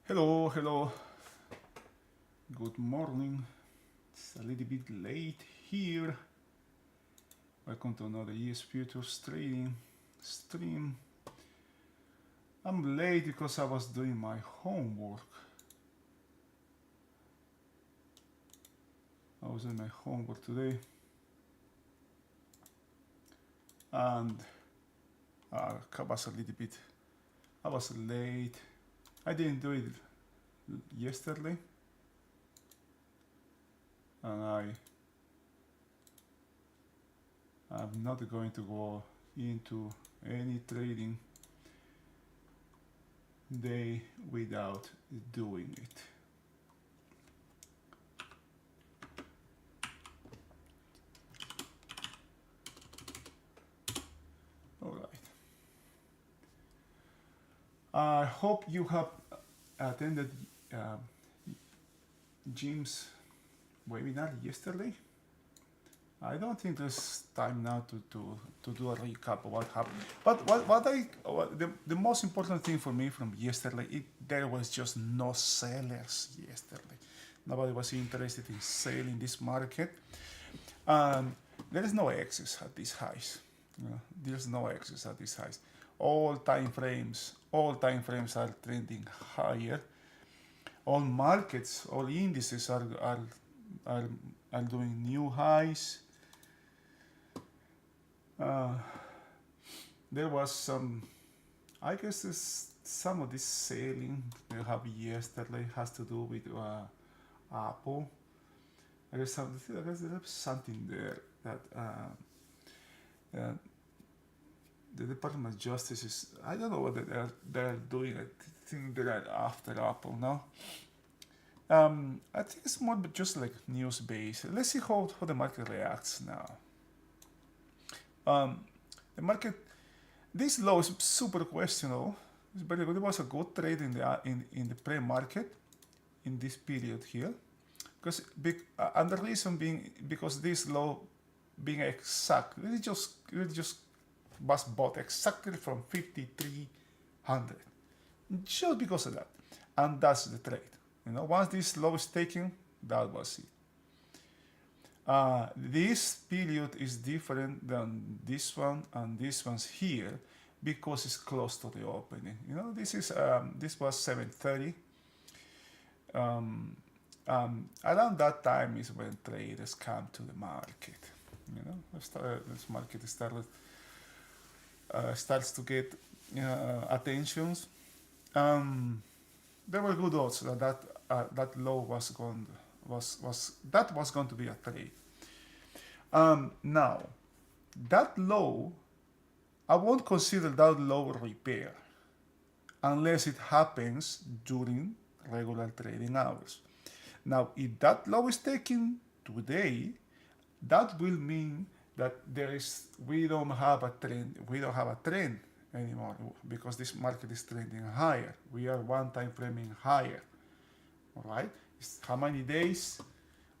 Hello, hello. Good morning. It's a little bit late here. Welcome to another ES Futures Trading stream. I'm late because I was doing my homework. I was doing my homework today. And I was a little bit, I was late. I didn't do it yesterday. And I'm not going to go into any trading day without doing it. All right. I hope you have attended Jim's webinar yesterday. I don't think there's time now to do a recap of what happened. But the most important thing for me from yesterday, there was just no sellers yesterday. Nobody was interested in selling this market. And there is no excess at these highs. There's no excess at these highs. All time frames are trending higher. All markets, all indices are doing new highs. There was some, I guess some of this selling they have yesterday has to do with Apple. There's something there that the Department of Justice is, I don't know what they're doing. I think they're after Apple now. I think it's more just like news based. Let's see how the market reacts now. The market, this low is super questionable. It's very good. It was a good trade in the pre-market in this period here, because and the reason being because this low being exact, it just was bought exactly from 5,300, just because of that, and that's the trade. Once this low is taken, that was it. This period is different than this one and this one's here because it's close to the opening. This was 7:30. Around that time is when traders come to the market. This market starts to get attentions. There were good odds that low was going to be a trade. Now, that low, I won't consider that low repair unless it happens during regular trading hours. Now, if that low is taken today, that will mean that we don't have a trend anymore, because this market is trending higher. We are one time framing higher. All right, how many days?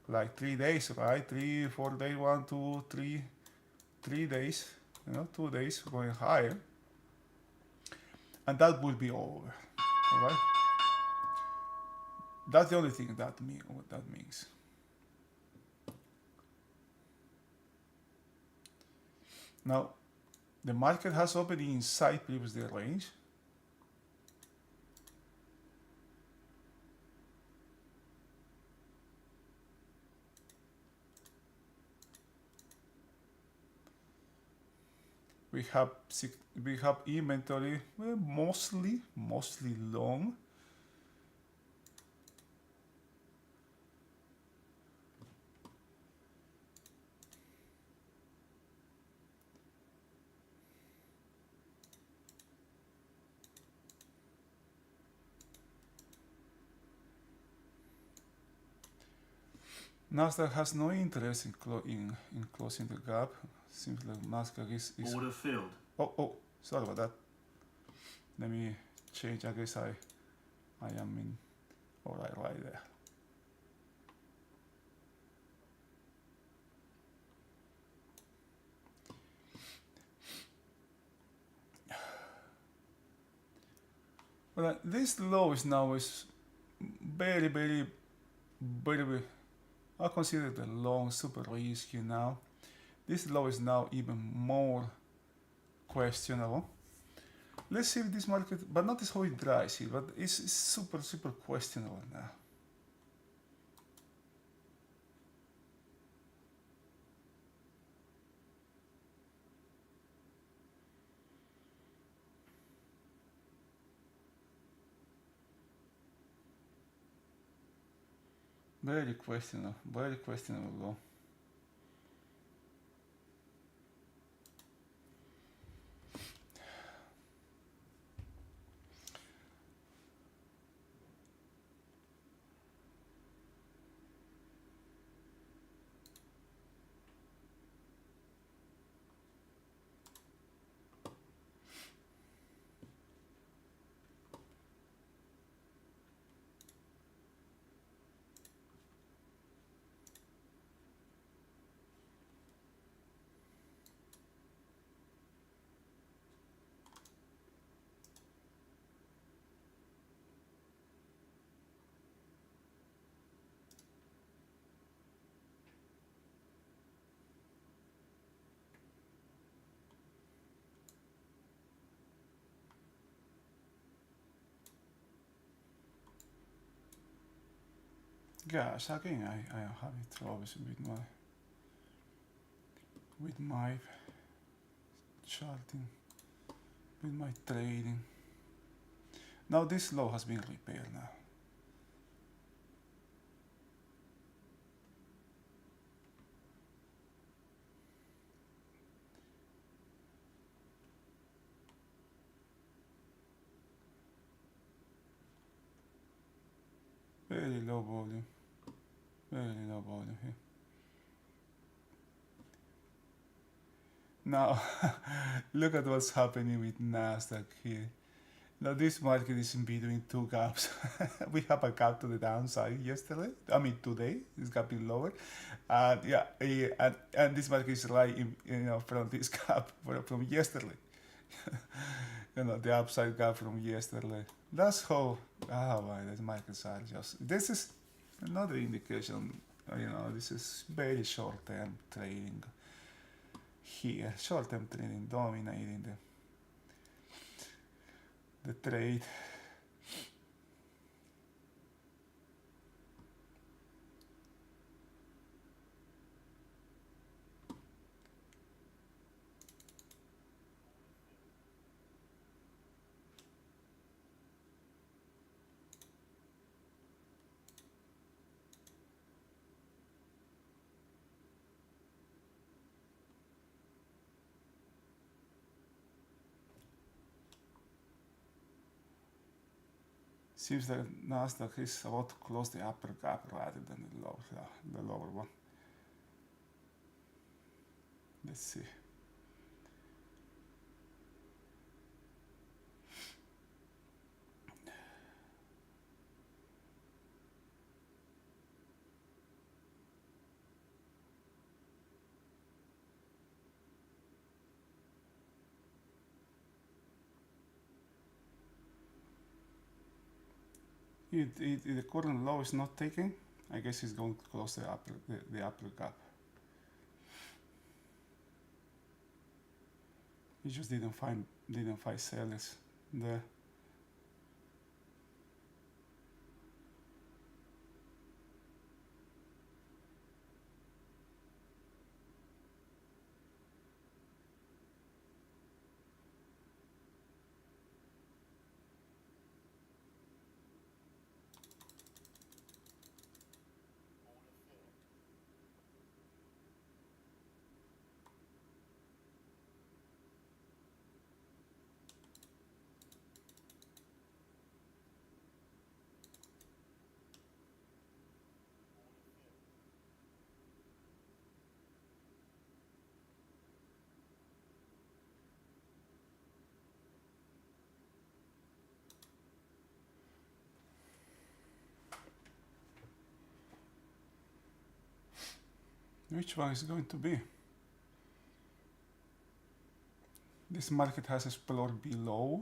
Like 3 days, right? 3, 4 days, 1, 2, 3, 3 days. 2 days going higher, and that will be over. All right. That's the only thing what that means. Now, the market has opened inside previous day range. We have inventory, mostly long. Nasdaq has no interest in closing the gap. Seems like Nasdaq is order filled. Oh, sorry about that. Let me change. I guess I am in. All right there. Well, this low is now very, very, very, I consider the long super risky now. This low is now even more questionable. Let's see if this market, but notice how it dries here, but it's super, super questionable now. Very questionable low. Gosh, again, I am having troubles with my charting, with my trading. Now this low has been repaired now. Very low volume. Very low volume here. Now, look at what's happening with Nasdaq here. Now this market is in between two gaps. We have a gap to the downside yesterday. I mean today, it's gapping lower, and yeah, and this market is right in, from this gap from yesterday. The upside gap from yesterday. That's how the markets are just. This is another indication. This is very short-term trading here. Short-term trading dominating the trade. Seems that Nasdaq is about to close the upper gap rather than the lower one. Let's see. The current low is not taken. I guess it's going to close the upper gap. He just didn't find sellers there. Which one is going to be? This market has explored below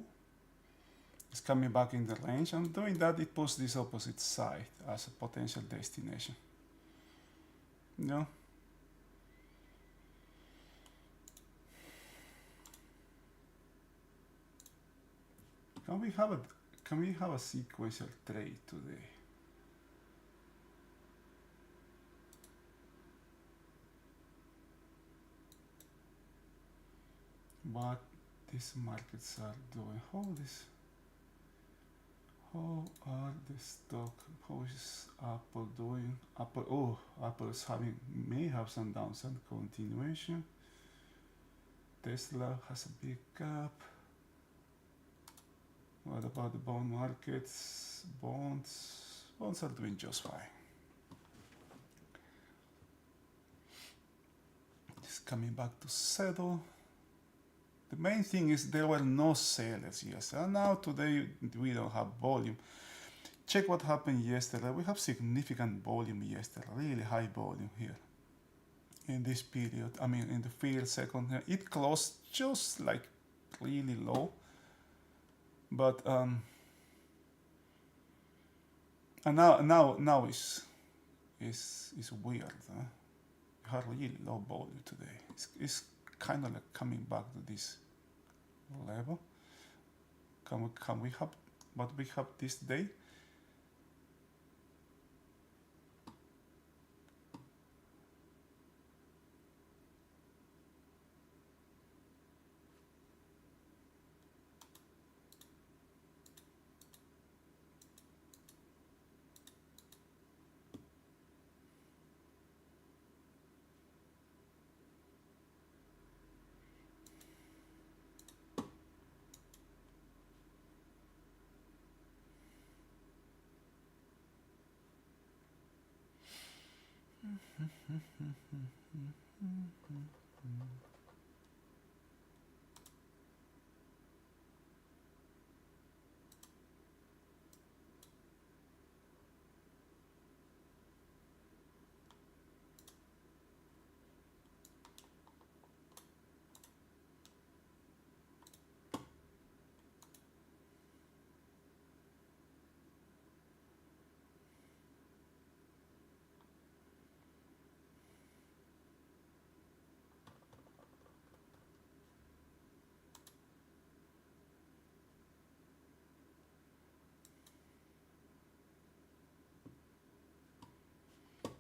It's coming back in the range, and doing that, it puts this opposite side as a potential destination. You know? Can we have a sequential trade today? What these markets are doing? How are the stock? How is Apple doing? Apple is may have some downside continuation. Tesla has a big gap. What about the bond markets? Bonds are doing just fine. It's coming back to settle. The main thing is there were no sellers yesterday, and now today we don't have volume. Check what happened yesterday. We have significant volume yesterday, really high volume here in this period. I mean, in the first second here, it closed just like really low, but and now is weird. Huh? You have really low volume today. It's kind of like coming back to this level. Can we have what we have this day?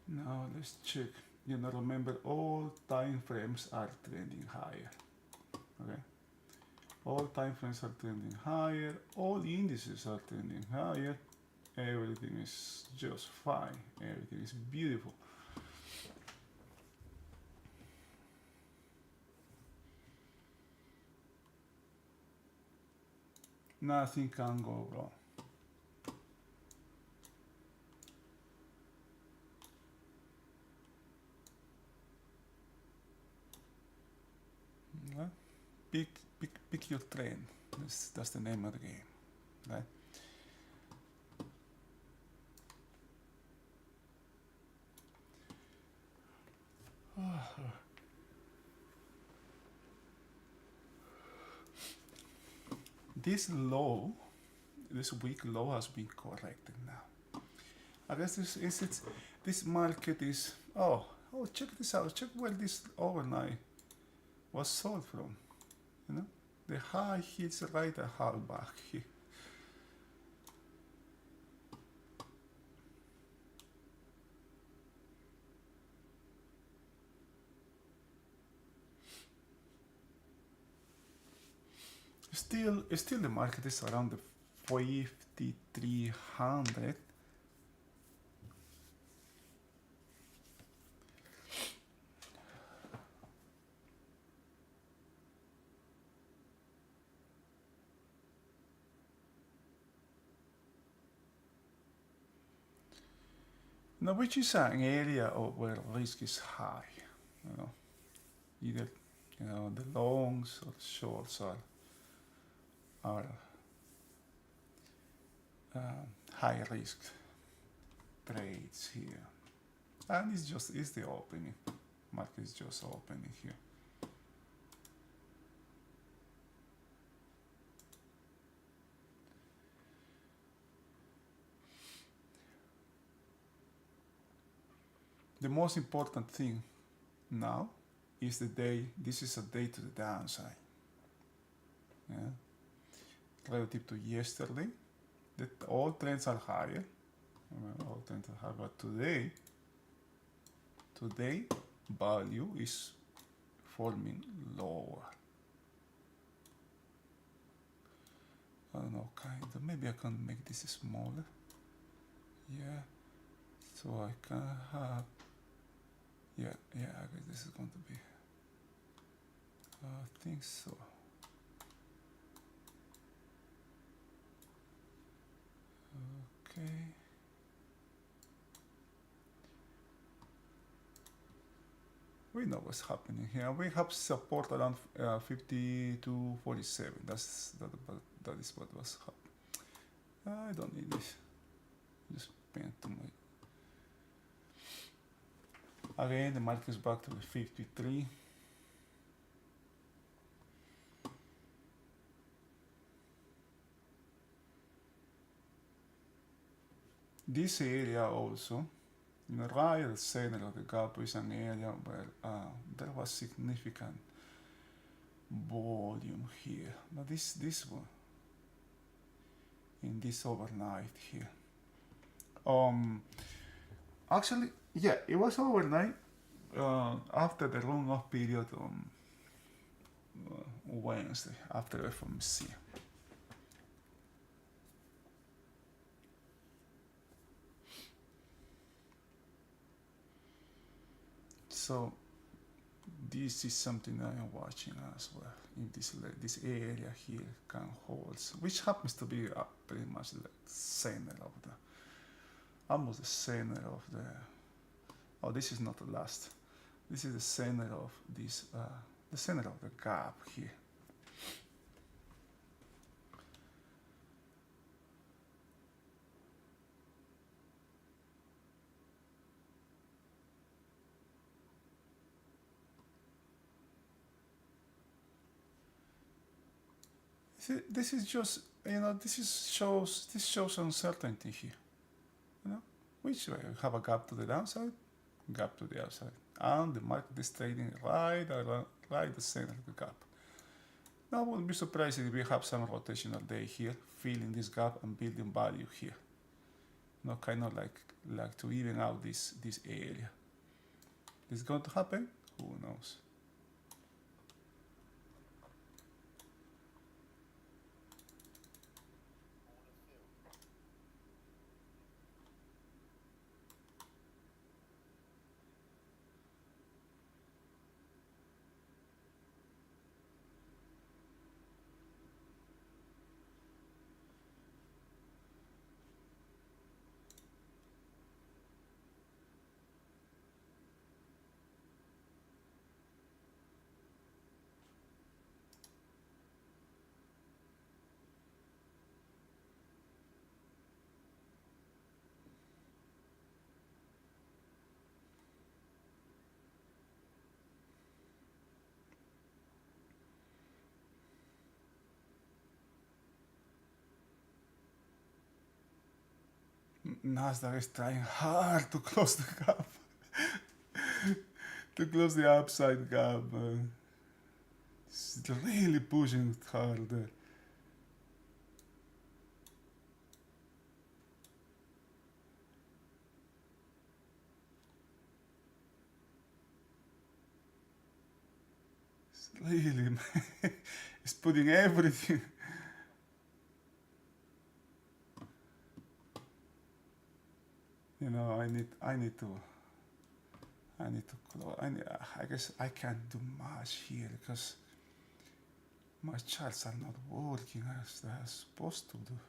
Now let's check. Remember, all time frames are trending higher. Okay, all time frames are trending higher. All indices are trending higher. Everything is just fine. Everything is beautiful. Nothing can go wrong. Pick your trend. That's the name of the game, right? This low, this weak low has been corrected now. I guess this market is. Oh, check this out. Check where this overnight was sold from. The high hits right at half back here. Still the market is around the 5,300. Now, which is an area where risk is high. Either the longs or the shorts are high risk trades here, and it's the opening. Market is just opening here. the most important thing now is the day. This is a day to the downside. Yeah. Relative to yesterday, that all trends are higher. All trends are higher, but today value is forming lower. I don't know, kind of. Maybe I can make this smaller. Yeah. So I can have. Yeah. I guess this is going to be. I think so. Okay. We know what's happening here. We have support around 50 to 47. That is what was happening. I don't need this. Just paint to my. Again, the market is back to the 53. This area also, right at the center of the gap is an area where there was significant volume here. But this one, in this overnight here. Actually, yeah, it was overnight after the run-off period on Wednesday, after FOMC. So this is something I am watching as well. If this area here can hold, which happens to be pretty much the center of the, almost the center of the. Oh, this is not the last. This is the center of this, the center of the gap here. This is just, this shows uncertainty here, which way? We have a gap to the downside, gap to the upside, and the market is trading right the center of the gap. Now I wouldn't be surprised if we have some rotational day here, filling this gap and building value here. Kind of like to even out this area. Is it going to happen? Who knows? Nasdaq is trying hard to close the gap, to close the upside gap. It's really pushing hard there. It's really, it's putting everything. I need to close. I guess I can't do much here because my charts are not working as they're supposed to do.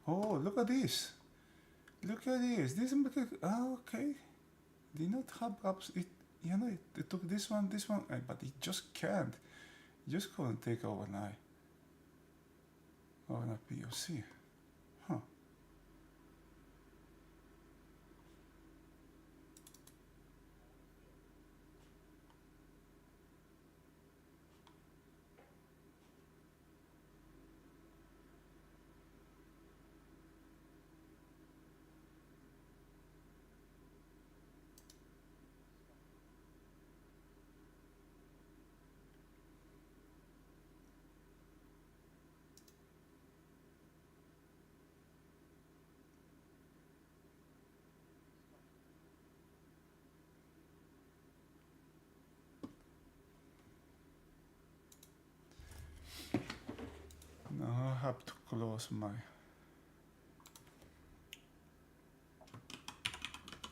Oh, look at this. Look at this. This okay. Did not have ups. It took this one, but it just can't. It just couldn't take overnight. Overnight POC. Huh. have to close my.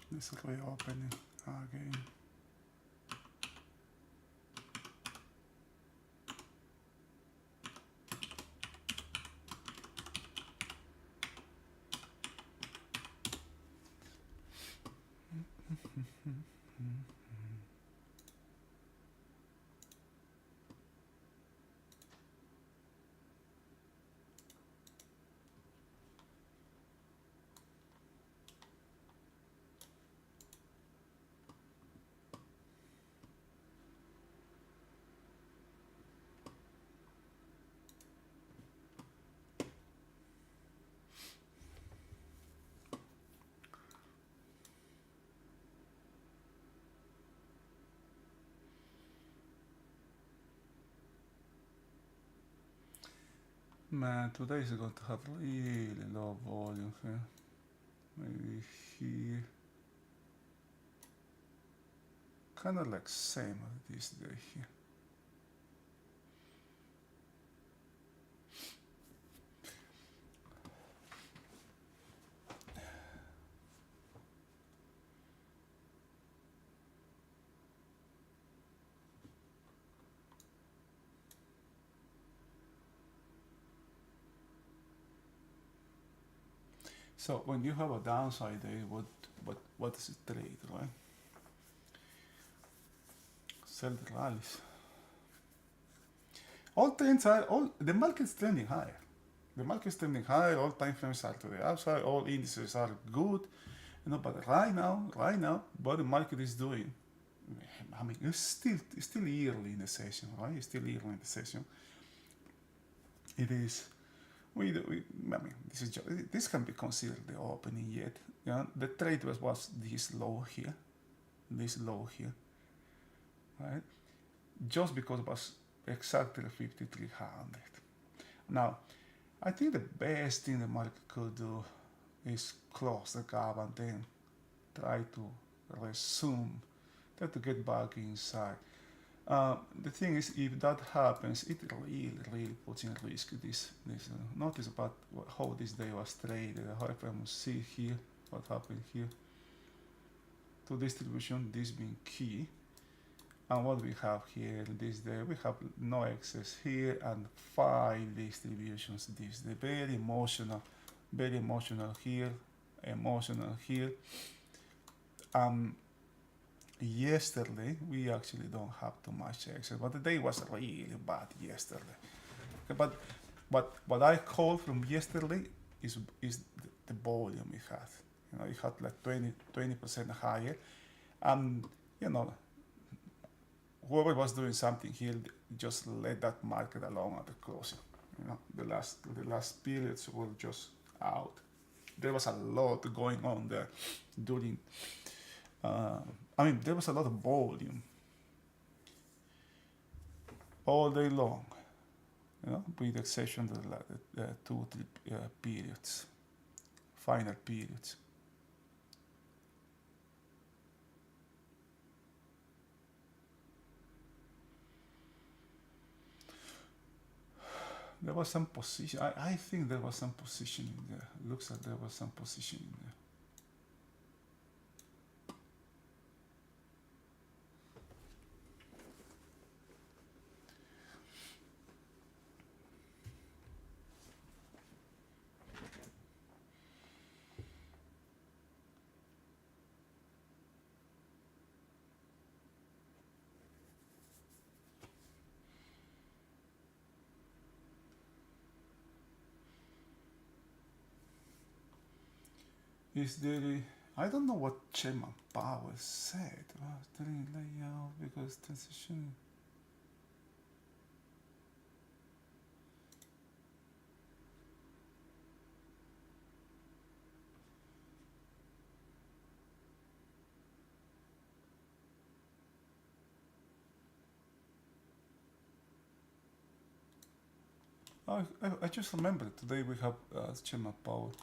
Let's reopen it again. Man, today is going to have really low volume here. Maybe here. Kind of like same as this day here. So when you have a downside day, what is it trade, right? Sell the rallies. All trends are the market's trending higher. The market's trending higher. All time frames are to the upside. All indices are good. You know, but right now, what the market is doing, I mean, it's still early in the session, right? It's still early in the session. It is. I mean, this can be considered the opening yet. You know, the trade was this low here, right? Just because it was exactly 5,300. Now, I think the best thing the market could do is close the gap and then try to resume, try to get back inside. The thing is, if that happens, it really puts in risk this. Notice about how this day was traded. However, I must see here what happened here. To distribution, this being key. And what we have here this day, we have no excess here and 5 distributions this day. Very emotional here, emotional here. Yesterday we actually don't have too much excess, but the day was really bad yesterday. Okay, but what I call from yesterday is the volume it had. You know, it had like 20% higher, and you know, whoever was doing something here just let that market alone at the closing. You know, the last periods were just out. There was a lot going on there during. I mean, there was a lot of volume all day long, you know, with the exception of the 2-3 periods, final periods. There was some position. I think there was some positioning there. Looks like there was some positioning there. Is there I don't know what Chairman Powell said. During layout because transition. I just remembered today we have Chairman Powell.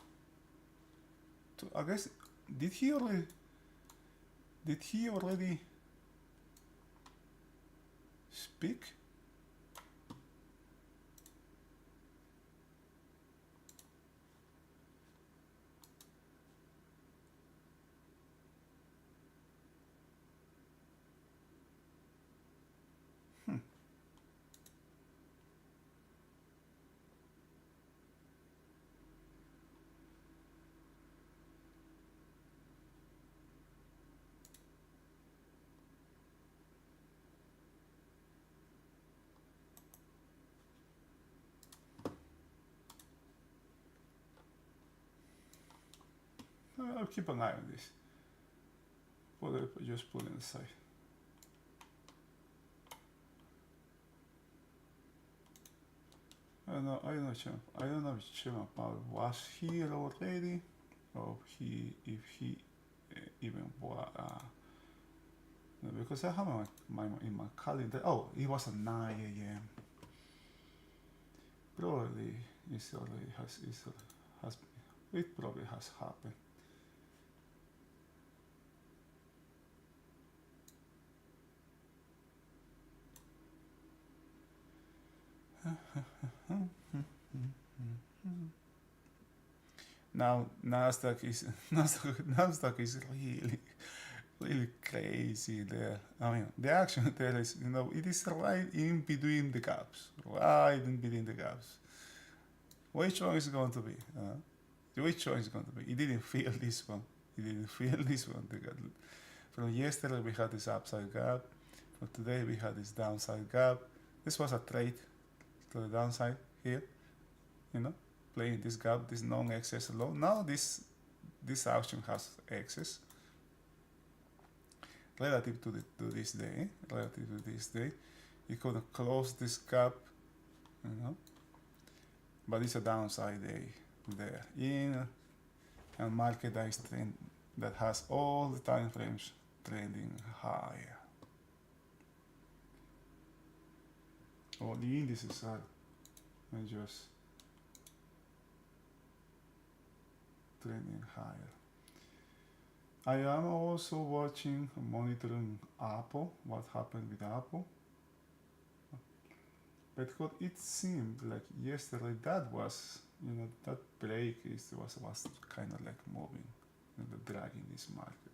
I guess did he already speak? I'll keep an eye on this. Just put it aside. I don't know if Chairman Powell was here already, or if he even was. No, because I have in my calendar. Oh, it was at 9 a.m. Probably it probably has happened. Now Nasdaq is Nasdaq is really crazy there. I mean, the action there is, it is right in between the gaps, right in between the gaps. Which one is it going to be? Which one is it going to be? It didn't feel this one. It didn't feel this one. From yesterday we had this upside gap. From today we had this downside gap. This was a trade to the downside here, playing this gap, this non-excess low. Now this action has excess relative to this day. It could close this gap, but it's a downside day there in a market that has all the time frames trending higher. All the indices are just trending higher. I am also monitoring Apple, what happened with Apple. Because it seemed like yesterday that was, that break was kind of like moving, dragging this market,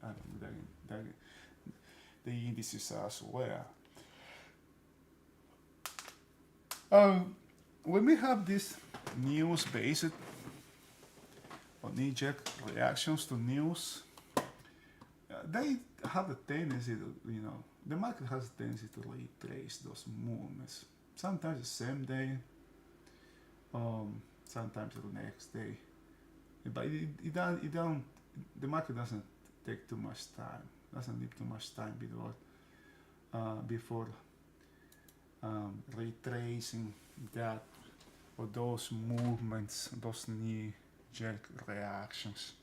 dragging the indices as well. When we have this news-based or knee-jerk reactions to news, they have a tendency to, the market has a tendency to retrace those movements. Sometimes the same day, sometimes the next day. But the market doesn't take too much time, doesn't need too much time before retracing that or those movements, those knee-jerk reactions.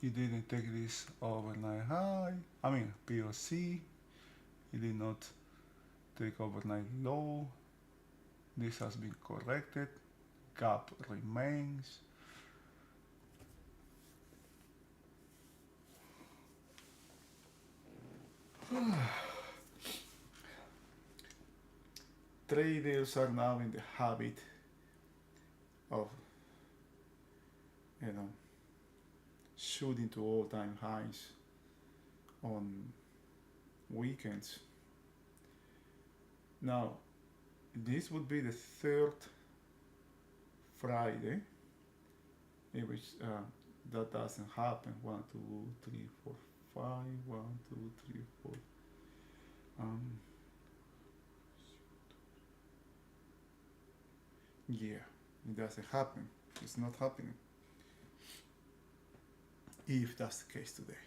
He didn't take this overnight high, POC. He did not take overnight low. This has been corrected. Gap remains. Traders are now in the habit of, shooting to all-time highs on weekends. Now, this would be the third Friday in which that doesn't happen. 1, 2, 3, 4, 5. 1, 2, 3, 4. Yeah, it doesn't happen. It's not happening. If that's the case today.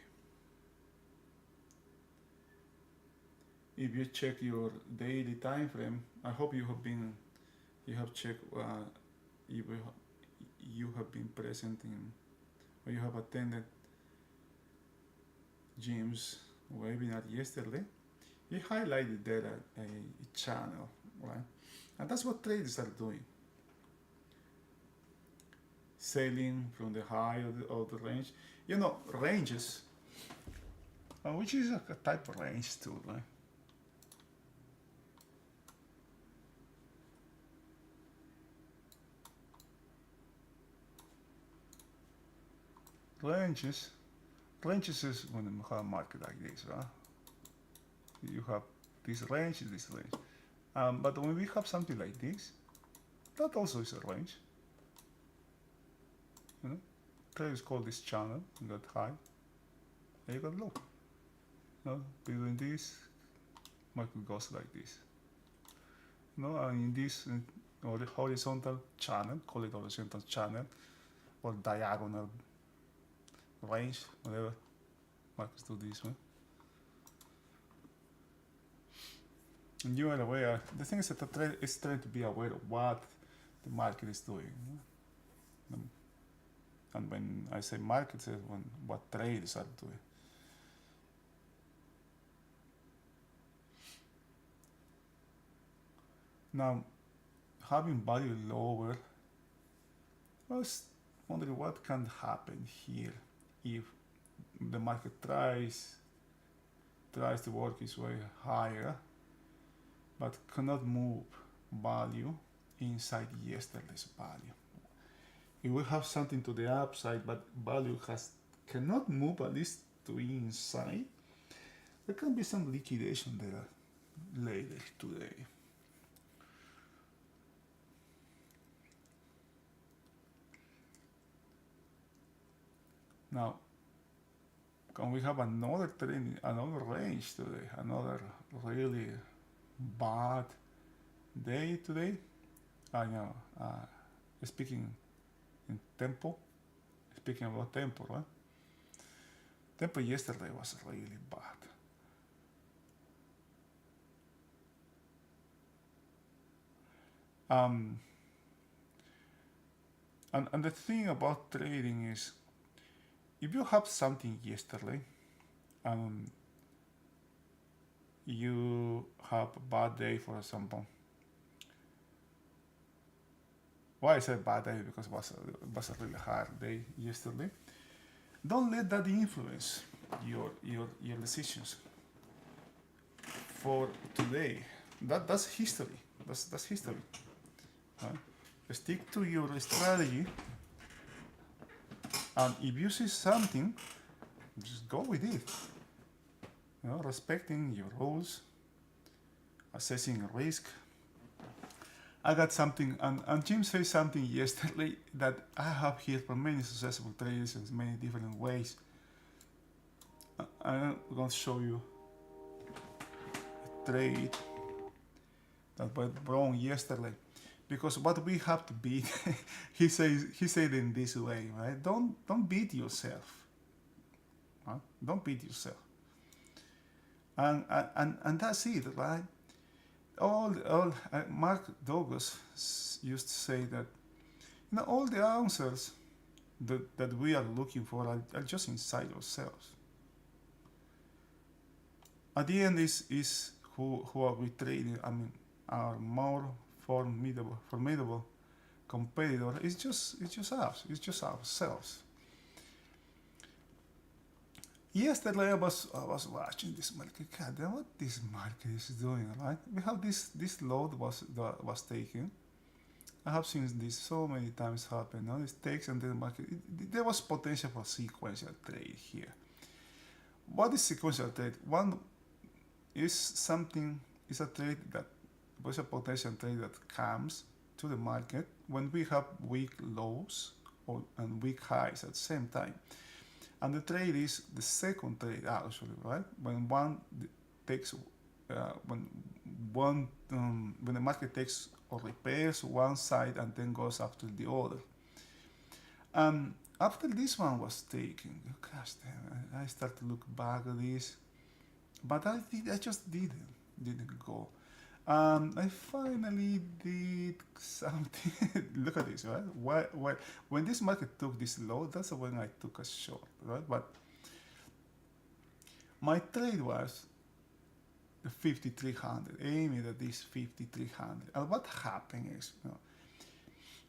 If you check your daily time frame, I hope you have checked, you have been present in, or you have attended Jim's webinar yesterday. He highlighted there a channel, right? And that's what traders are doing. Selling from the high of the range. Ranges, which is a type of range too, right? Ranges is when you have a market like this, right? You have this range. But when we have something like this, that also is a range. Traders call this channel. You got high, and you got low. Between this market goes like this. And in this or the horizontal channel, call it horizontal channel or diagonal range, whatever markets do this one. And you are aware. The thing is that the trade is trying to be aware of what the market is doing. And when I say markets, it's what trades are doing. Now, having value lower, I was wondering what can happen here if the market tries to work its way higher, but cannot move value inside yesterday's value. If we have something to the upside, but value cannot move at least to inside, there can be some liquidation there later today. Now, can we have another range today, another really bad day today? I know, speaking in tempo, speaking about tempo, right? Tempo yesterday was really bad. And the thing about trading is, if you have something yesterday, you have a bad day, for example. Why I say bad day? Because it was a really hard day yesterday. Don't let that influence your decisions for today. That's history. That's history. Right? Stick to your strategy. And if you see something, just go with it. Respecting your rules, assessing risk. I got something, and Jim said something yesterday that I have heard from many successful traders in many different ways. I'm going to show you a trade that went wrong yesterday. Because what we have to beat, he said in this way, right? Don't beat yourself. Huh? Don't beat yourself. And that's it, right? Mark Douglas used to say that all the answers that we are looking for are just inside ourselves. At the end is who are we trading? I mean, our more formidable competitor is just us. It's just ourselves. Yesterday I was watching this market. God, what this market is doing, right? We have this load was taken. I have seen this so many times happen. This takes and then the market. There was potential for sequential trade here. What is sequential trade? One is a trade that was a potential trade that comes to the market when we have weak lows and weak highs at the same time. And the trade is the second trade actually, right? When one takes, when the market takes or repairs one side and then goes after the other. After this one was taken, gosh damn, I start to look back at this, but I just didn't go. I finally did something. Look at this, right? When this market took this low, that's when I took a short, right? But my trade was the 5,300, aiming at this 5,300. And what happened is,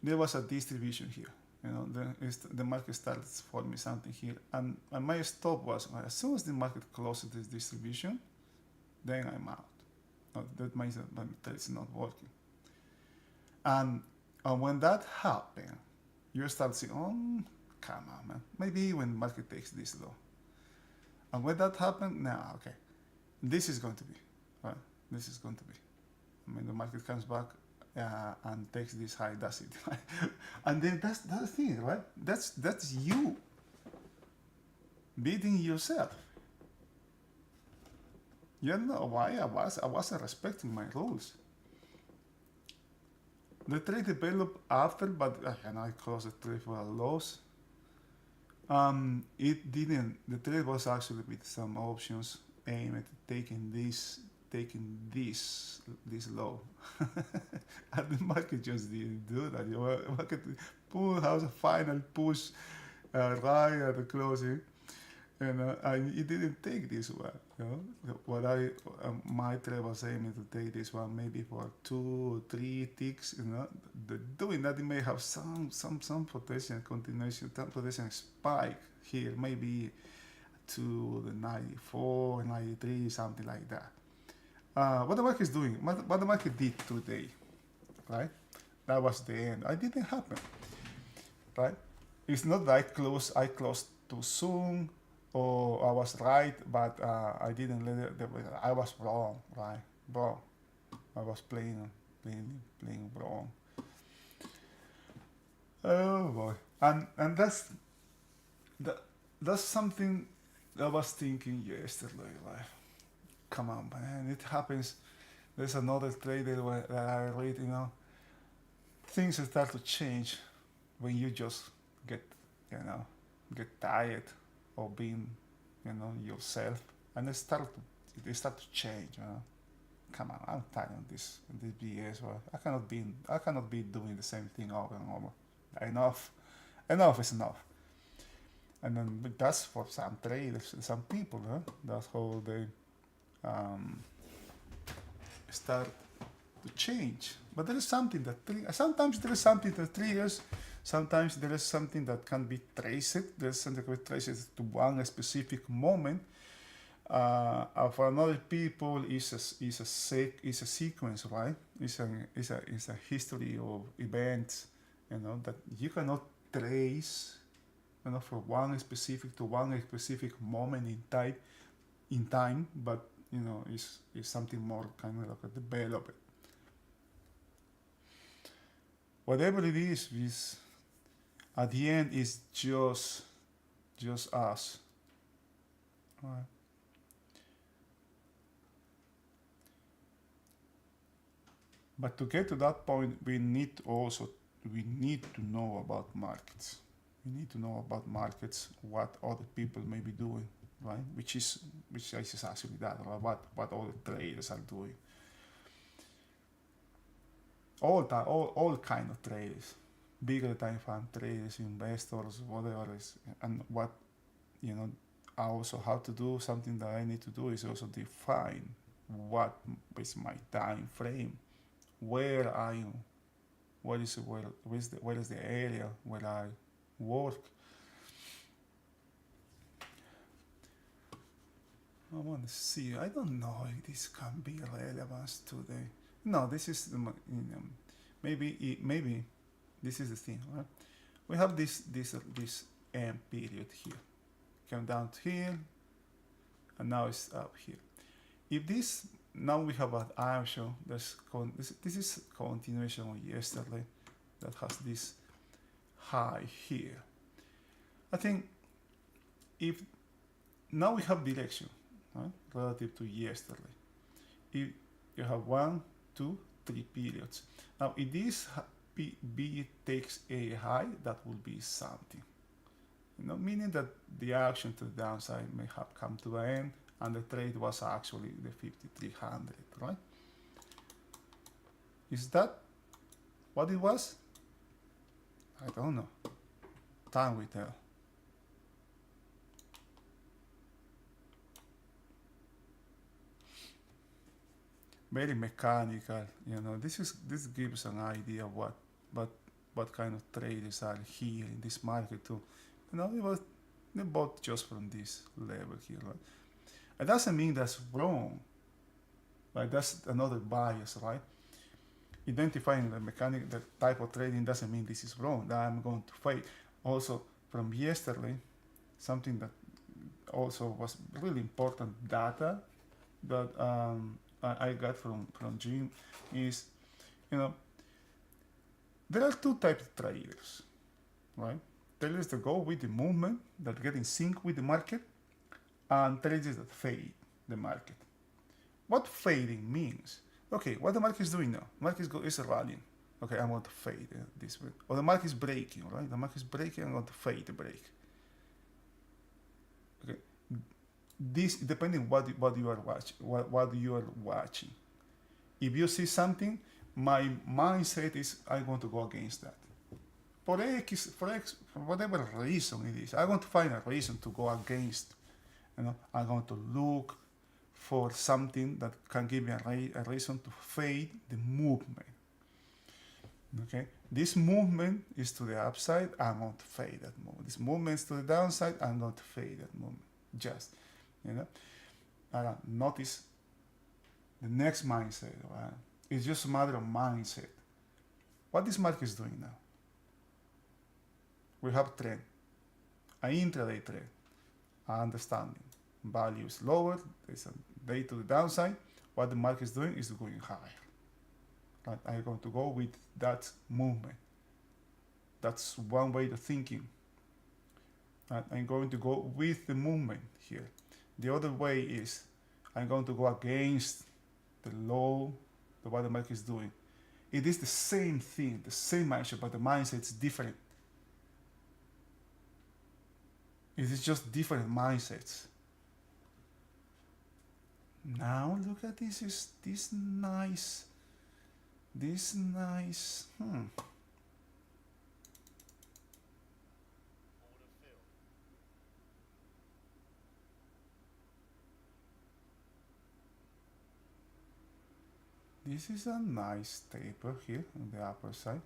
there was a distribution here. The market started forming something here, and my stop was as soon as the market closes this distribution, then I'm out. That means that it's not working. And when that happened, you start saying, "Oh, come on, man. Maybe when the market takes this low." And when that happened, now okay, this is going to be, right? This is going to be. I mean, the market comes back and takes this high. That's it. And then that's the thing, right? That's you beating yourself. You know why I wasn't respecting my rules. The trade developed after, but and I closed the trade for a loss. It didn't. The trade was actually with some options aimed at taking this low, and the market just didn't do that. The market has a final push right at the closing, and it didn't take this one. You know, what my trade was aiming to take this one maybe for 2 or 3 ticks. You know, doing that it may have some potential continuation, some potential spike here, maybe to the 94, 93, something like that. What the market is doing, what the market did today, right? That was the end. It didn't happen, right? It's not that I closed too soon, or I was right, but I didn't let it. I was wrong, right? Wrong. I was playing wrong. Oh boy, and that, that's something I was thinking yesterday. Like, come on, man, it happens. There's another trader that I read. You know, things start to change when you just get, you know, get tired of being, you know, yourself, and they start to change. You know, come on, I'm tired of this BS. Well, I cannot be doing the same thing over and over. Enough is enough. And then that's for some traders, some people. Huh? That's how they um, start to change. But there is something sometimes there is something that triggers. Sometimes there is something that can be traced. There's something that can be traced to one specific moment. For another people, is a sequence, right? It's a history of events, you know, that you cannot trace, you know, from one specific moment in time, but you know, is something more kind of like a developed. Whatever it is at the end is just us. Right? But to get to that point, we need to know about markets. We need to know about markets, what other people may be doing, right? Which is actually that, right? What other traders are doing. All kind of traders, bigger time fund traders, investors, whatever is, and what, you know. Also, how to do something that I need to do is also define what is my time frame, where I am, where is the area where I work. I want to see. I don't know if this can be relevant today. No, this is maybe this is the thing, right? We have this M period here, come down to here, and now it's up here. If this now we have an action this is continuation of yesterday that has this high here. I think if now we have direction, right, relative to yesterday. If you have 1, 2, 3 periods. Now if this B takes a high, that will be something. You know, meaning that the action to the downside may have come to an end, and the trade was actually the 5300, right? Is that what it was? I don't know. Time will tell. Very mechanical, you know. This gives an idea of what kind of traders are here in this market too. You know, they bought just from this level here, right? It doesn't mean that's wrong, right? That's another bias, right? Identifying the type of trading doesn't mean this is wrong, that I'm going to fight. Also, from yesterday, something that also was really important data that I got from Jim is, you know, there are two types of traders, right? Traders that go with the movement, that get in sync with the market, and traders that fade the market. what fading means. Okay, what the market is doing now? Market is rallying. Okay, I'm going to fade this way. Or the market is breaking, right? The market is breaking. I'm going to fade the break. Okay, this depending what you are watching, what you are watching. If you see something, my mindset is I'm going to go against that. For whatever reason it is, I want to find a reason to go against. I'm going to look for something that can give me a reason to fade the movement. Okay, this movement is to the upside. I'm going to fade that movement. This movement is to the downside. I'm going to fade that movement. Just, notice the next mindset. Right? It's just a matter of mindset. What this market is doing now? We have trend, an intraday trend, understanding. Value is lower. There's a day to the downside. What the market is doing is going higher. Right? I'm going to go with that movement. That's one way of thinking. Right? I'm going to go with the movement here. The other way is I'm going to go against the low, what the market is doing. It is the same thing, the same mindset, but the mindset is different. It is just different mindsets. Now look at this. Is this nice? This nice. This is a nice taper here on the upper side.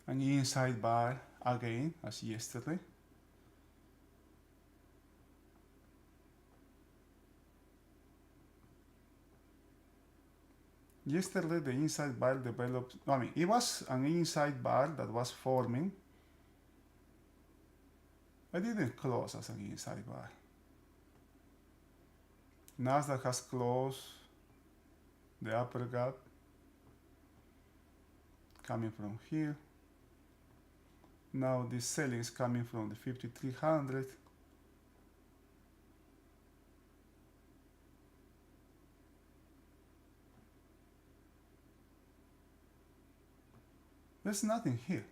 An inside bar again as yesterday. Yesterday the inside bar developed, it was an inside bar that was forming. I didn't close as an inside bar. Nasdaq has closed the upper gap coming from here. Now this selling is coming from the 5300. There's nothing here.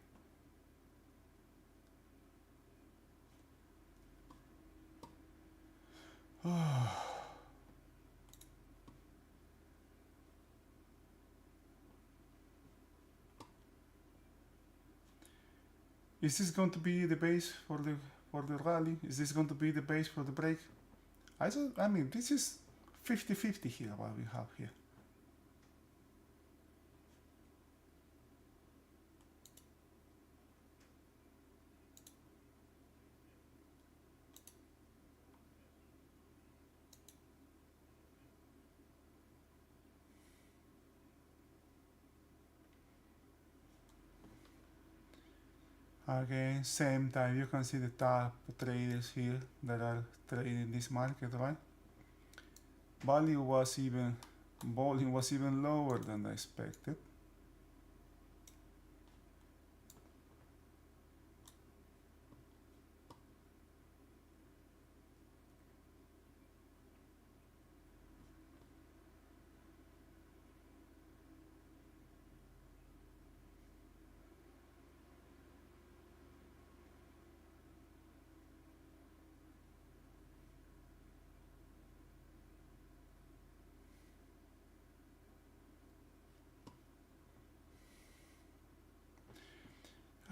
Is this going to be the base for the rally? Is this going to be the base for the break? This is 50-50 here, what we have here. Again, same time, you can see the top traders here that are trading this market, right? Volume was even lower than I expected.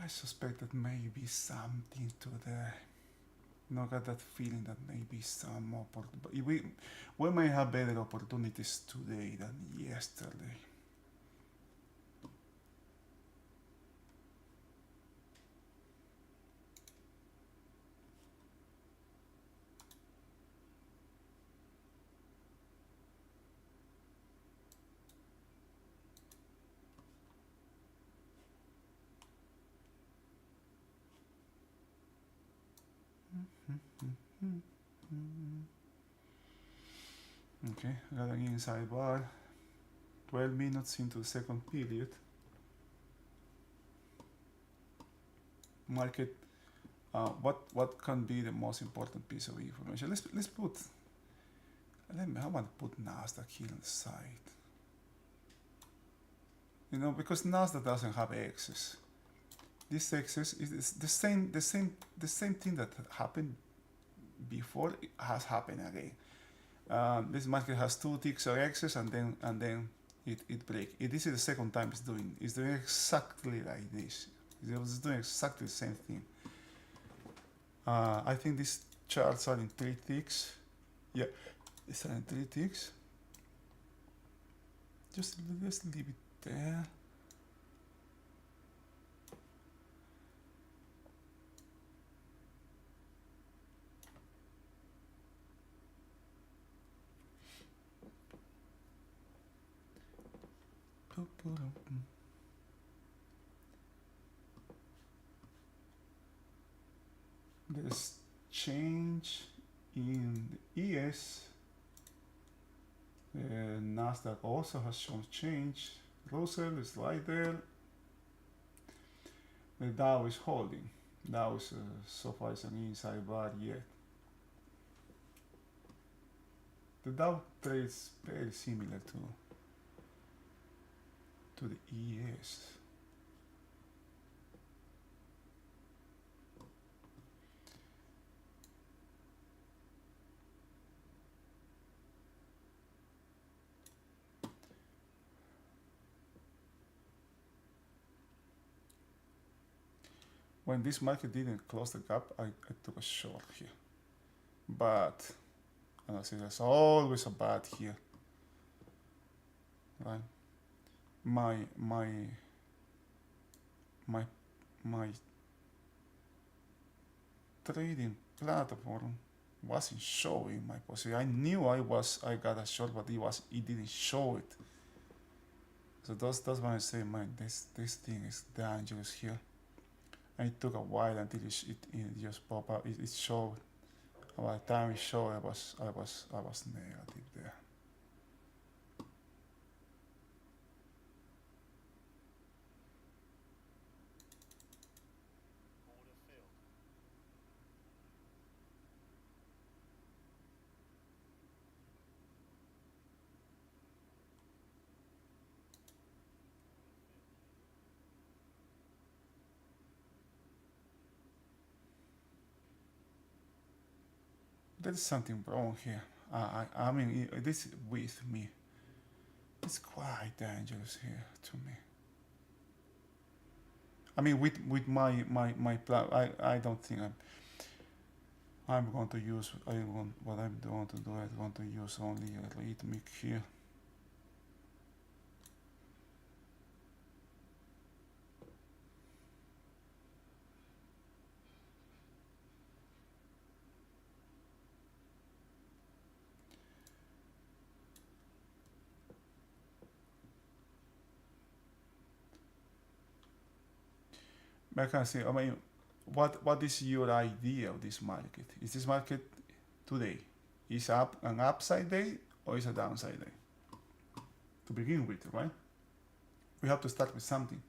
I suspect that maybe something to the, got that feeling that maybe some more, we may have better opportunities today than yesterday. Okay, got an inside bar. 12 minutes into the second period. Market. What can be the most important piece of information? Let's put. I want to put Nasdaq here on the side. You know, because Nasdaq doesn't have excess. This excess is the same thing that happened before has happened again. This market has 2 ticks of excess and then it breaks. This is the second time it's doing exactly like this. It's doing exactly the same thing. I think these charts are in 3 ticks. Yeah, these are in 3 ticks. Just leave it there. There's change in the ES. Nasdaq also has shown change. Russell is right there. The Dow is holding. Dow is so far is an inside bar yet. The Dow trades very similar to the ES. When this market didn't close the gap, I took a short here. But, and I say there's always a but here. Right? My trading platform wasn't showing my position. I knew I got a short, but it didn't show it. So that's when I say, man, this thing is dangerous here. And it took a while until it just popped up. It showed. By the time it showed, I was negative there. There's something wrong here. I mean, this with me. It's quite dangerous here to me. I mean, with my plan, I don't think I'm going to use. What I'm going to do. I'm going to use only a rhythmic here. I can say, I mean, what is your idea of this market? Is this market today is an upside day or is a downside day? To begin with, right? We have to start with something.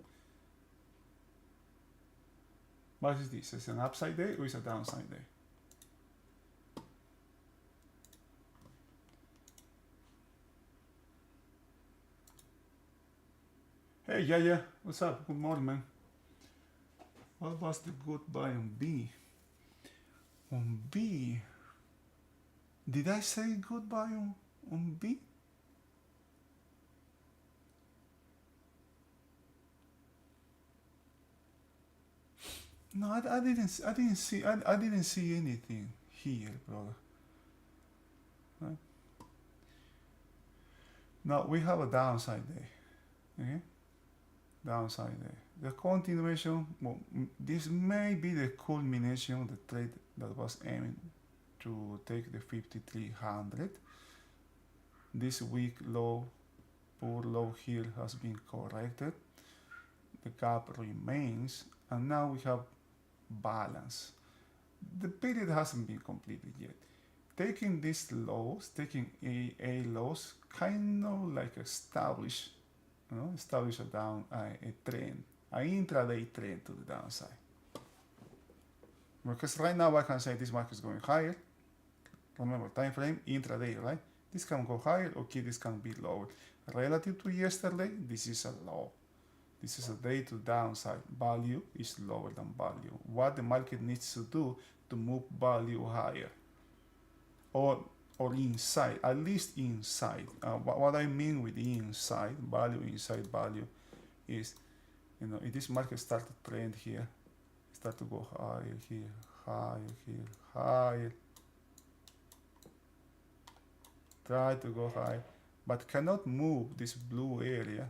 What is this? Is it an upside day or is it a downside day? Hey, yeah. What's up? Good morning, man. What was the good buy on B? On B? Did I say goodbye on B? No, I didn't see anything here, brother. Right? Now we have a downside day. Okay? Downside day. The continuation. Well, this may be the culmination of the trade that was aiming to take the 5300. This weak low, poor low here has been corrected. The gap remains, and now we have balance. The period hasn't been completed yet. taking these lows, taking A lows, kind of like establish, establish a trend, an intraday trend to the downside. Because right now I can say this market is going higher. Remember, time frame, intraday, right? This can go higher, okay, this can be lower. Relative to yesterday, this is a low. This is a day to downside. Value is lower than value. What the market needs to do to move value higher, or inside, at least inside. What I mean with inside value is, if this market start to trend here, start to go higher here, higher, try to go high, but cannot move this blue area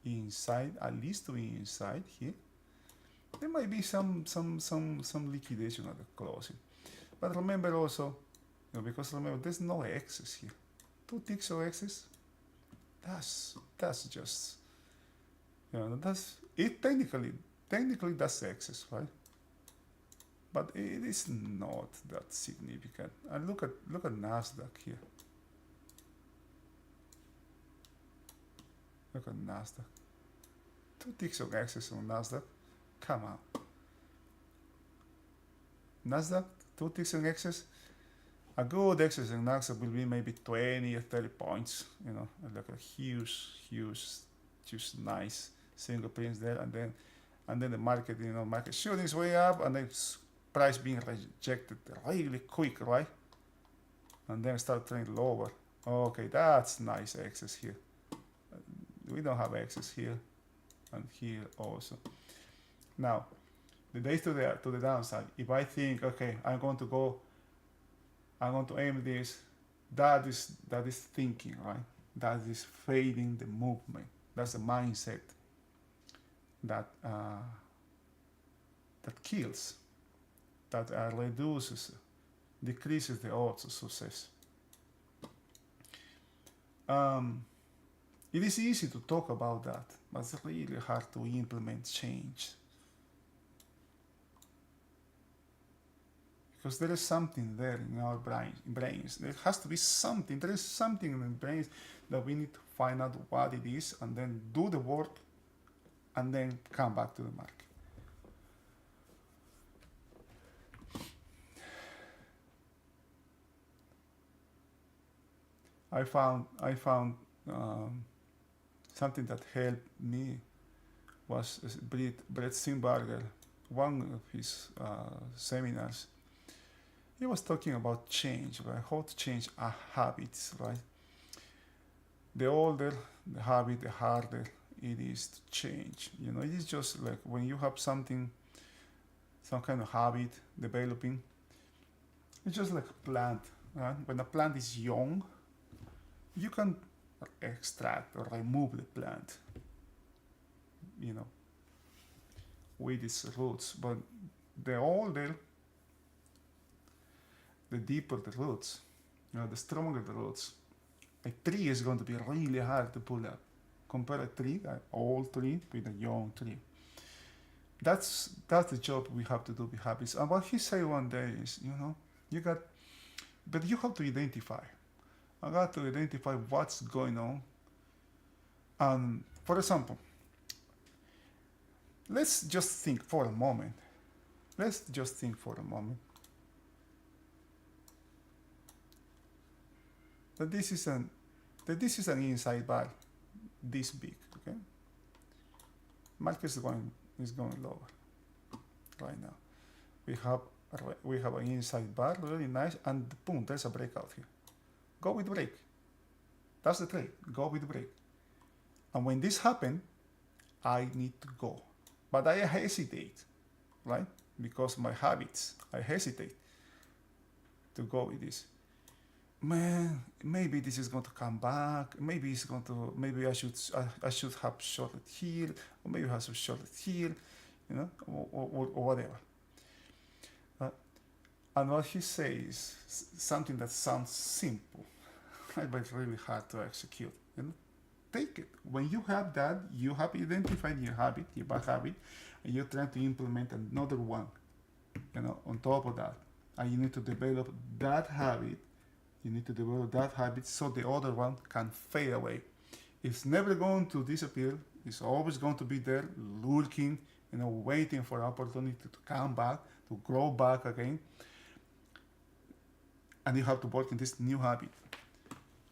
inside, at least to inside here. There might be some liquidation at the closing, but remember also, because remember there's no excess here. 2 ticks of excess. That's just, that's it. Technically that's excess, right? But it is not that significant. And look at Nasdaq here. Look at Nasdaq. 2 ticks of excess on Nasdaq. Come on. Nasdaq, 2 ticks of excess. A good excess in Nasdaq will be maybe 20 or 30 points. Like a huge, nice single prints there, and then the market, market shooting its way up, and then price being rejected really quick, right? And then start trending lower. Okay, that's nice excess here. We don't have excess here, and here also. Now, the days to the downside. If I think, okay, I'm going to aim this, that is thinking, right? That is fading the movement. That's the mindset that kills, that reduces, decreases the odds of success. It is easy to talk about that, but it's really hard to implement change. Because there is something there in our brains. There has to be something. There is something in the brains that we need to find out what it is, and then do the work, and then come back to the market. I found something that helped me was Brett Steenbarger, one of his seminars. He was talking about change, right? How to change our habits, right? The older the habit, the harder it is to change. It is just like when you have some kind of habit developing. It's just like a plant, right? When a plant is young, you can extract or remove the plant, with its roots. But the older, the deeper the roots, the stronger the roots. A tree is going to be really hard to pull up. Compare a tree, an old tree, with a young tree. That's the job we have to do with habits. And what he said one day is, but you have to identify. I got to identify what's going on. For example, let's just think for a moment. That this is an inside bar, this big, okay? Market is going lower right now. We have an inside bar, really nice, and boom, there's a breakout here. Go with the break. That's the trade. Go with the break. And when this happens, I need to go. But I hesitate, right? Because my habits, I hesitate to go with this. Man, maybe this is going to come back. Maybe I should have shorted here, or maybe I should short it here, or whatever. And what he says, something that sounds simple, but really hard to execute. Take it. When you have that, you have identified your habit, your bad habit, and you're trying to implement another one, on top of that. and you need to develop that habit. You need to develop that habit so the other one can fade away. It's never going to disappear. It's always going to be there, lurking, waiting for opportunity to come back, to grow back again. And you have to work in this new habit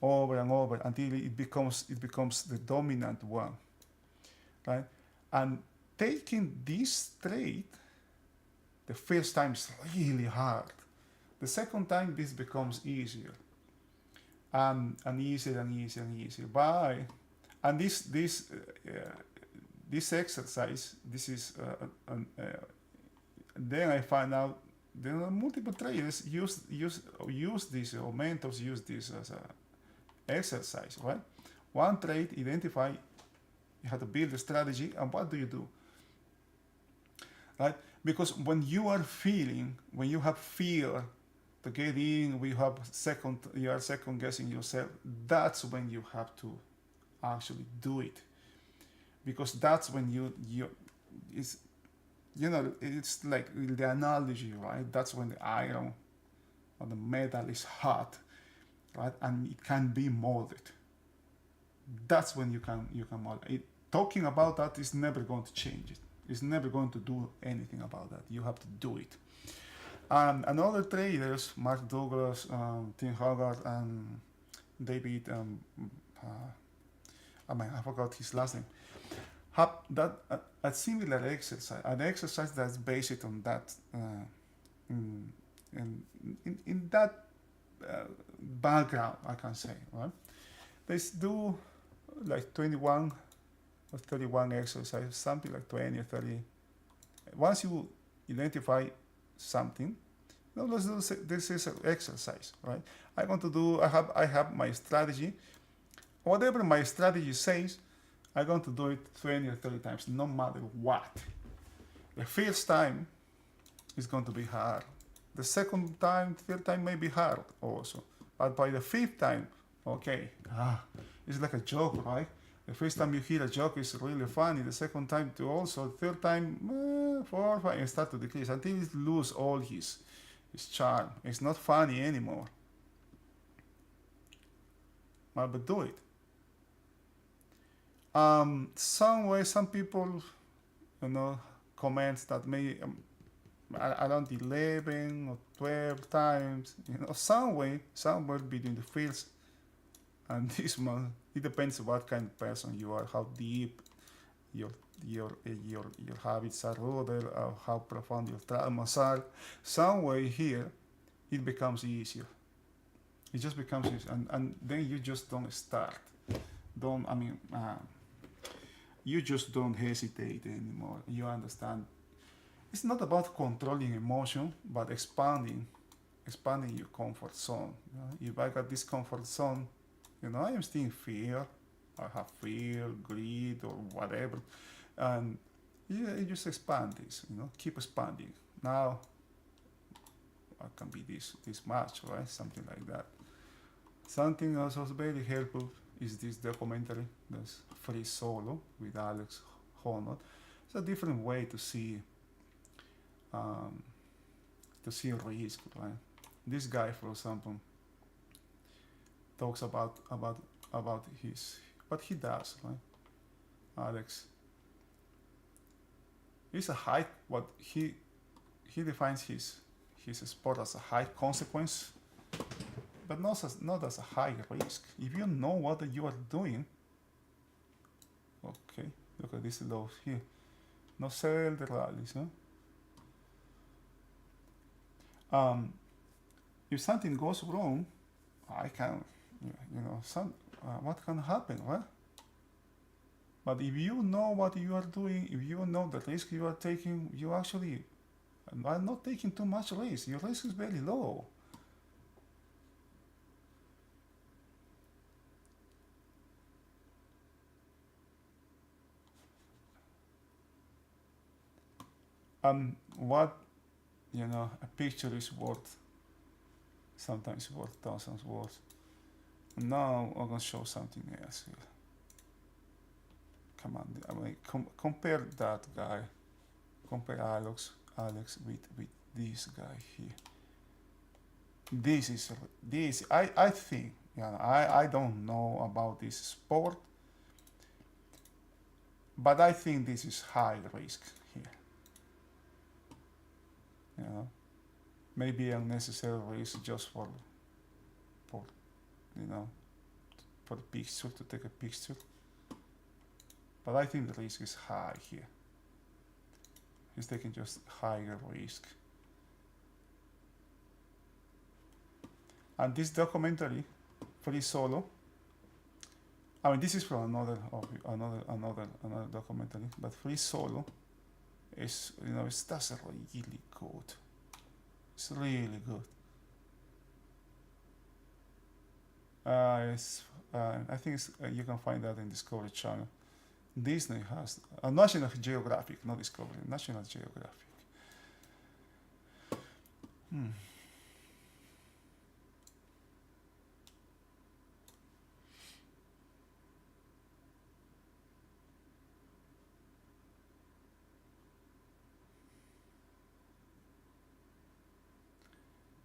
over and over until it becomes the dominant one, right? And taking this trait, the first time is really hard. The second time this becomes easier, and easier and easier and easier. Bye. And this exercise, this is then I find out there are multiple traders use this, or mentors use this as a exercise, right? One trade, identify, you have to build a strategy, and what do you do, right? Because when you are feeling, when you have fear to get in, you are second guessing yourself, that's when you have to actually do it, because that's when it's it's like the analogy, right? That's when the iron or the metal is hot, right? And it can be molded. That's when you can mold it. Talking about that is never going to change it. It's never going to do anything about that. You have to do it. And other traders, Mark Douglas, Tim Hogarth, and David, I forgot his last name, have that a similar exercise, an exercise that's based on that, in that background, I can say, right? They do like 21 or 31 exercises, something like 20 or 30. Once you identify something, now let's do this is an exercise, right? I have my strategy. Whatever my strategy says, I'm going to do it 20 or 30 times, no matter what. The first time is going to be hard. The second time, third time may be hard also. But by the fifth time, okay, it's like a joke, right? The first time you hear a joke is really funny. The second time too also. Third time, 4 or 5, and start to decrease until it loses all his charm. It's not funny anymore. But do it. Some people, comments that may around 11 or 12 times, somewhere between the fields and this one. It depends what kind of person you are, how deep your habits are rooted, or how profound your traumas are. Somewhere here, it becomes easier. It just becomes easier, and then you just don't start. You just don't hesitate anymore. You understand. It's not about controlling emotion, but expanding your comfort zone. If I got this comfort zone, I am still in fear. I have fear, greed, or whatever, and you just expand this. Keep expanding. Now, I can be this much, right? Something like that. Something also very helpful is this documentary, that's Free Solo with Alex Honnold. It's a different way to see risk, right? This guy, for example, talks about what he does, right? Alex. It's a high, what he defines his sport as a high consequence, but not as a high risk. If you know what you are doing, okay, look at this low here. No sell the rallies, if something goes wrong, I can, what can happen, right? But if you know what you are doing, if you know the risk you are taking, you actually are not taking too much risk. Your risk is very low. What a picture is worth, sometimes worth thousands words. Now I'm gonna show something else here. Come on, compare that guy, compare Alex with this guy here. I think, I don't know about this sport, but I think this is high risk here. You know, maybe unnecessary risk just for you know for the picture, to take a picture. But I think the risk is high here. He's taking just higher risk. And this documentary, Free Solo, I mean, this is from another documentary, but Free Solo is, that's really good. It's really good. I think you can find that in Discovery Channel. Disney has National Geographic, not Discovery, National Geographic. Hmm.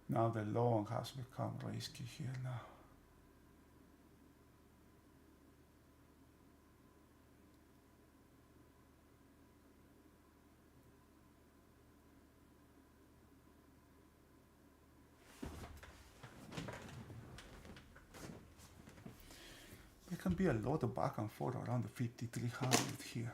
Now the lawn has become risky here now. There can be a lot of back and forth around the 5300 here.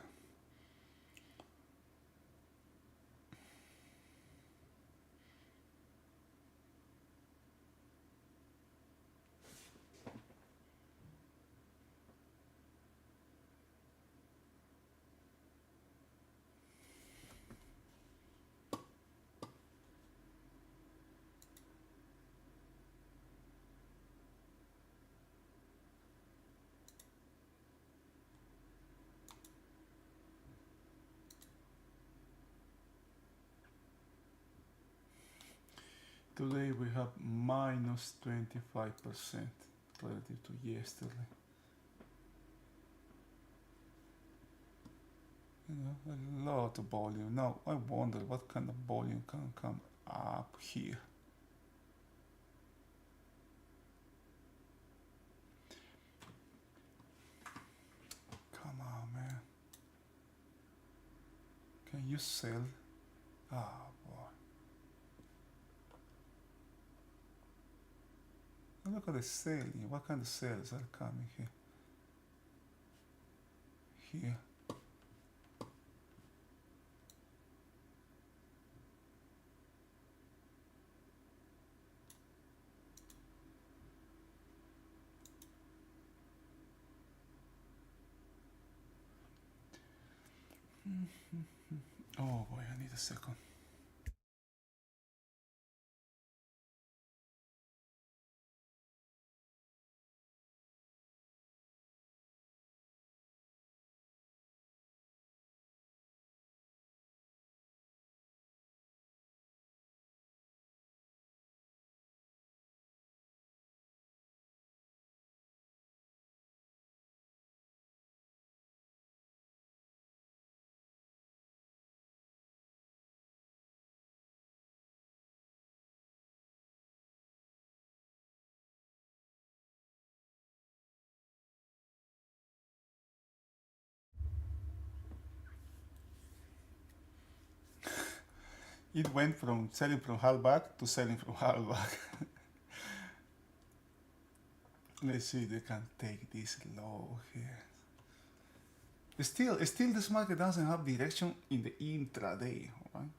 Today we have minus 25% relative to yesterday. A lot of volume. Now I wonder what kind of volume can come up here. Come on, man. Can you sell? Ah, boy. Look at the selling. What kind of sales are coming here? Here. Oh boy, I need a second. It went from selling from halfback to selling from halfback. Let's see if they can take this low here. Still, this market doesn't have direction in the intraday, right?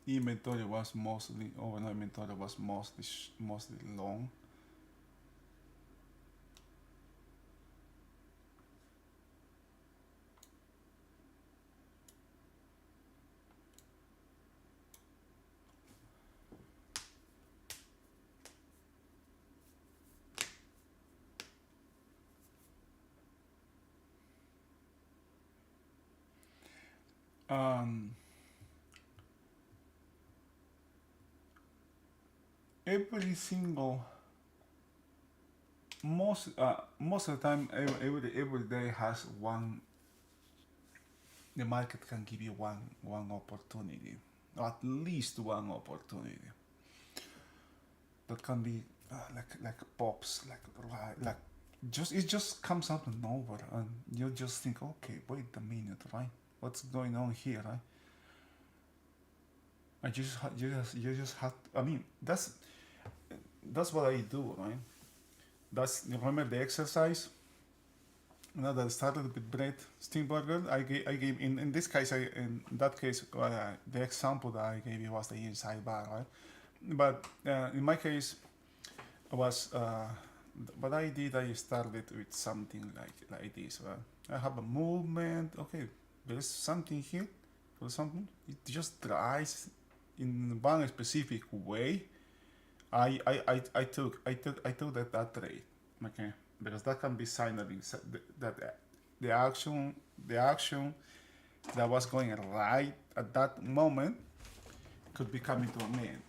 Inventory was mostly overnight. Inventory was mostly long. Um, every single most of the time every day has one the market can give you one opportunity, or at least one opportunity. That can be like pops, like just it just comes out of nowhere, and you just think, okay, wait a minute, right? What's going on here, right? And you just have. I mean, that's what I do, right? That's remember the exercise. You know, that started with Brett Steenbergen. I gave in this case, in that case, the example that I gave you was the inside bar, right? But in my case, was what I did. I started with something like this. I have a movement. Okay, there's something here. For example, it just dries in one specific way. I took that trade. Okay, because that can be signaling that the action that was going right at that moment could be coming to an end.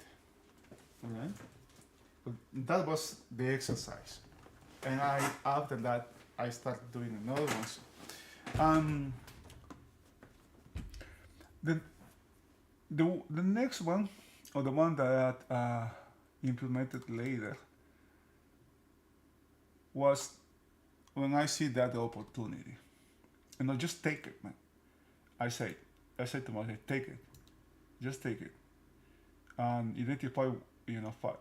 Okay? But that was the exercise, and after that I started doing another ones. Um, the the next one, or the one that implemented later, was when I see that opportunity, and I just take it, man. I say, I say to myself, take it, just take it, and identify,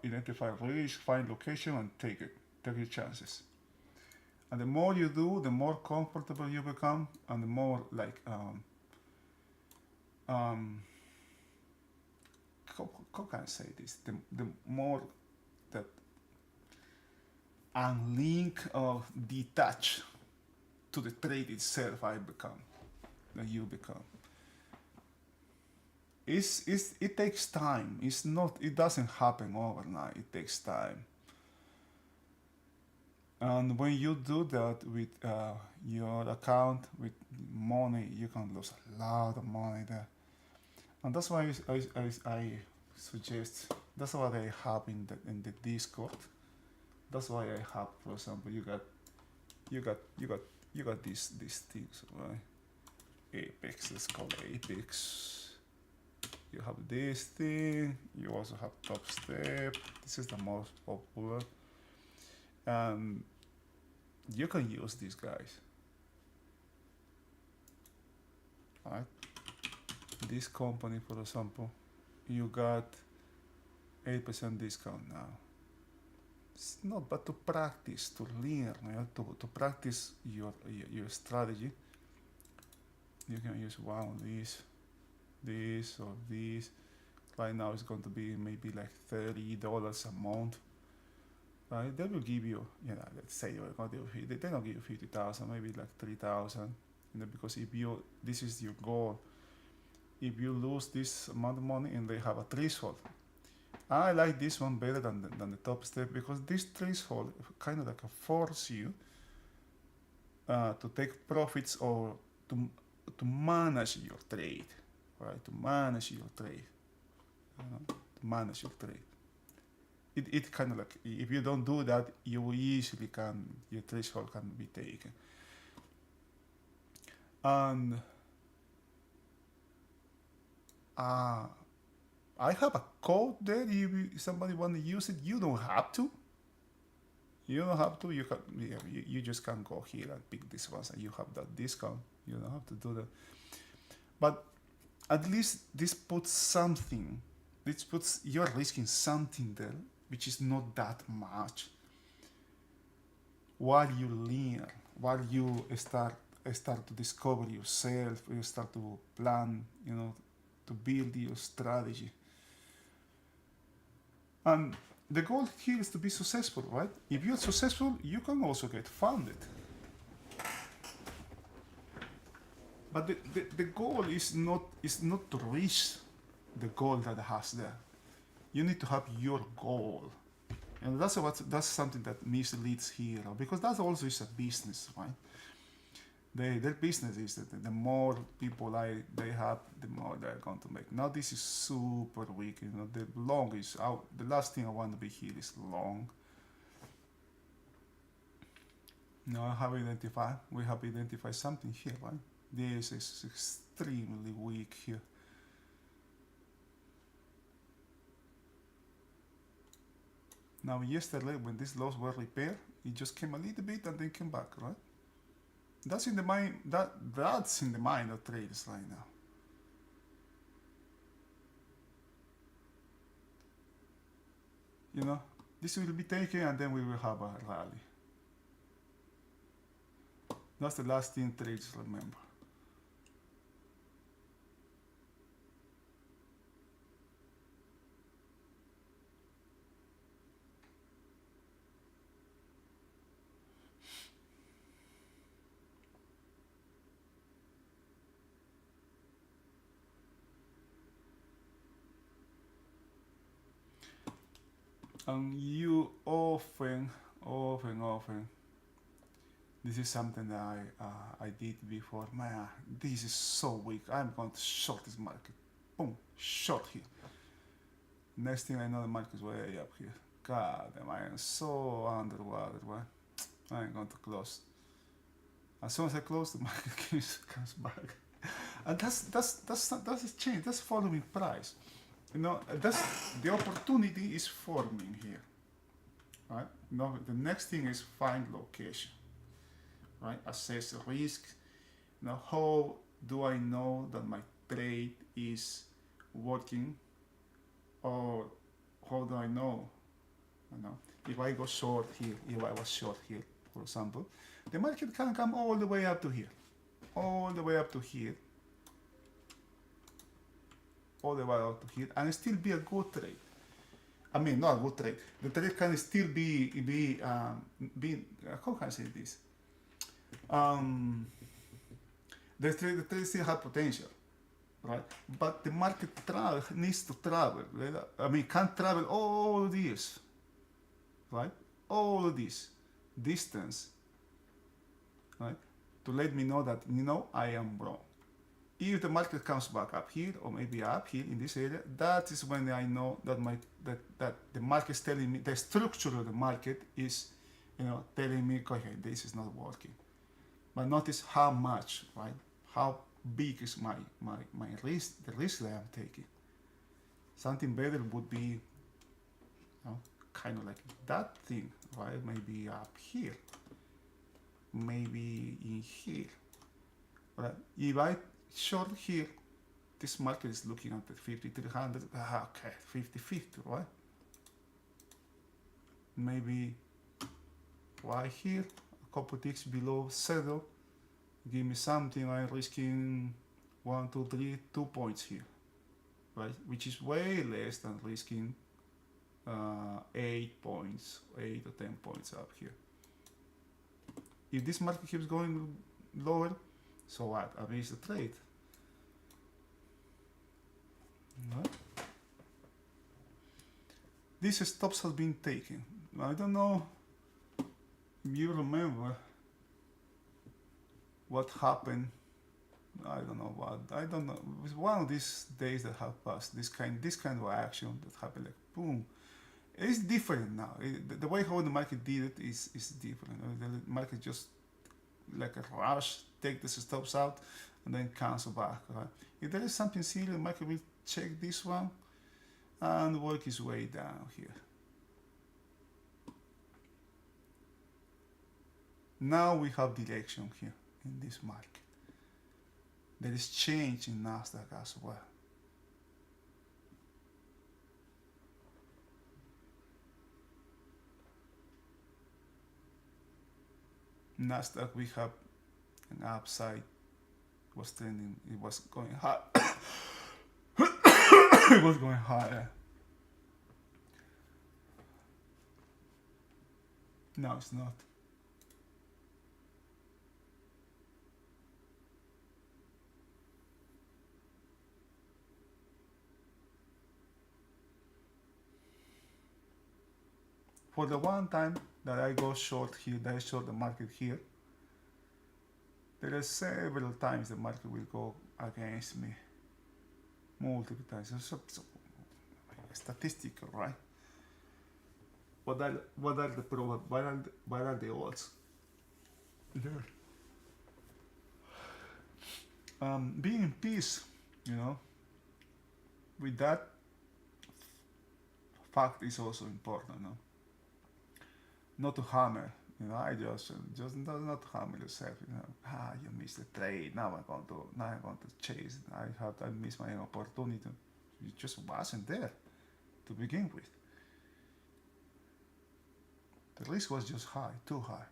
identify risk, find location, and take it. Take your chances. And the more you do, the more comfortable you become, and the more like um, how can I say this? The more that unlink or detach to the trade itself I become, that you become. It takes time. It's not. It doesn't happen overnight. It takes time. And when you do that with your account, with money, you can lose a lot of money there. And that's why I suggest. That's what I have in the Discord. That's why I have, for example, you got these things, right? Apex. Let's call it Apex. You have this thing. You also have Top Step. This is the most popular. And you can use these guys, right? This company, for example, you got 8% discount now. It's not but to practice, to learn, to practice your strategy. You can use one of this or this. Right now it's going to be maybe like $30 a month. Right? They will give you, let's say you're going to they don't give you 50,000, maybe like 3,000. Because if this is your goal. If you lose this amount of money and they have a threshold, I like this one better than the Top Step, because this threshold kind of like force you to take profits, or to manage your trade, right? To manage your trade, to manage your trade. It kind of like, if you don't do that, you easily your threshold can be taken. And I have a code there. If somebody want to use it, you don't have to. You don't have to. You can. You just can go here and pick this ones, and you have that discount. You don't have to do that. But at least this puts something. This puts you're risking something there, which is not that much. While you learn, while you start to discover yourself, you start to plan, to build your strategy. And the goal here is to be successful, right? If you're successful, you can also get funded. But the goal is not to reach the goal that has there. You need to have your goal. And that's something that misleads here, because that also is a business, right? Their business is that the more people they have, the more they're going to make. Now this is super weak. The long is out. The last thing I want to be here is long. Now we have identified something here, right? This is extremely weak here. Now yesterday when these lows were repaired, it just came a little bit and then came back, right? That's in the mind that's in the mind of traders right now. You know, this will be taken and then we will have a rally. That's the last thing traders remember. And you often, this is something that I did before. Man, this is so weak. I'm going to short this market. Boom, short here. Next thing I know, the market is way up here. God damn, I am so underwater. Right? I'm going to close. As soon as I close, the market comes back. And that's a change. That's following price. You know, that's the opportunity is forming here, right? Now the next thing is find location, right? Assess risk. Now, how do I know that my trade is working, or how do I know? You know, if I go short here, if I was short here, for example, the market can come all the way up to here, all the way up to here. All the way out to here and still be a good trade. I mean, not a good trade. The trade can still be how can I say this? The trade still have potential, right? But the market needs to travel. Right? I mean, can't travel all this, right? All of this distance, right? To let me know that, you know, I am wrong. If the market comes back up here, or maybe up here in this area, that is when I know that that the market is telling me, the structure of the market is, you know, telling me, okay, this is not working. But notice how much, right? How big is my risk, the risk that I'm taking. Something better would be, you know, kind of like that thing, right? Maybe up here, maybe in here, right? If I short here, this market is looking at the 5300, okay, 50-50, right? Maybe right here, a couple ticks below settle, give me something. I'm risking 1, 2, 3, 2 points here, right? Which is way less than risking 8 points, 8 or 10 points up here. If this market keeps going lower, so what? I miss the trade. No? This stops has been taken. I don't know if you remember what happened. I don't know what. I don't know. It was one of these days that have passed. This kind of action that happened, like boom. It's different now. The way how the market did it is different. The market just like a rush, take the stops out, and then cancel back. Right? If there is something serious, the market will check this one and work its way down here. Now we have direction here in this market. There is change in Nasdaq as well. Nasdaq, we have an upside. It was trending. It was going high. It was going higher. No, it's not. For the one time that I go short here, that I short the market here, there are several times the market will go against me. Multiple times. So statistical, right? What are the what are the odds? There. being in peace, you know, with that fact is also important. No? Not to hammer. You know, I just not hammer yourself. You know, you missed the trade. Now I'm going to chase. I missed my opportunity. It just wasn't there to begin with. The risk was just high, too high.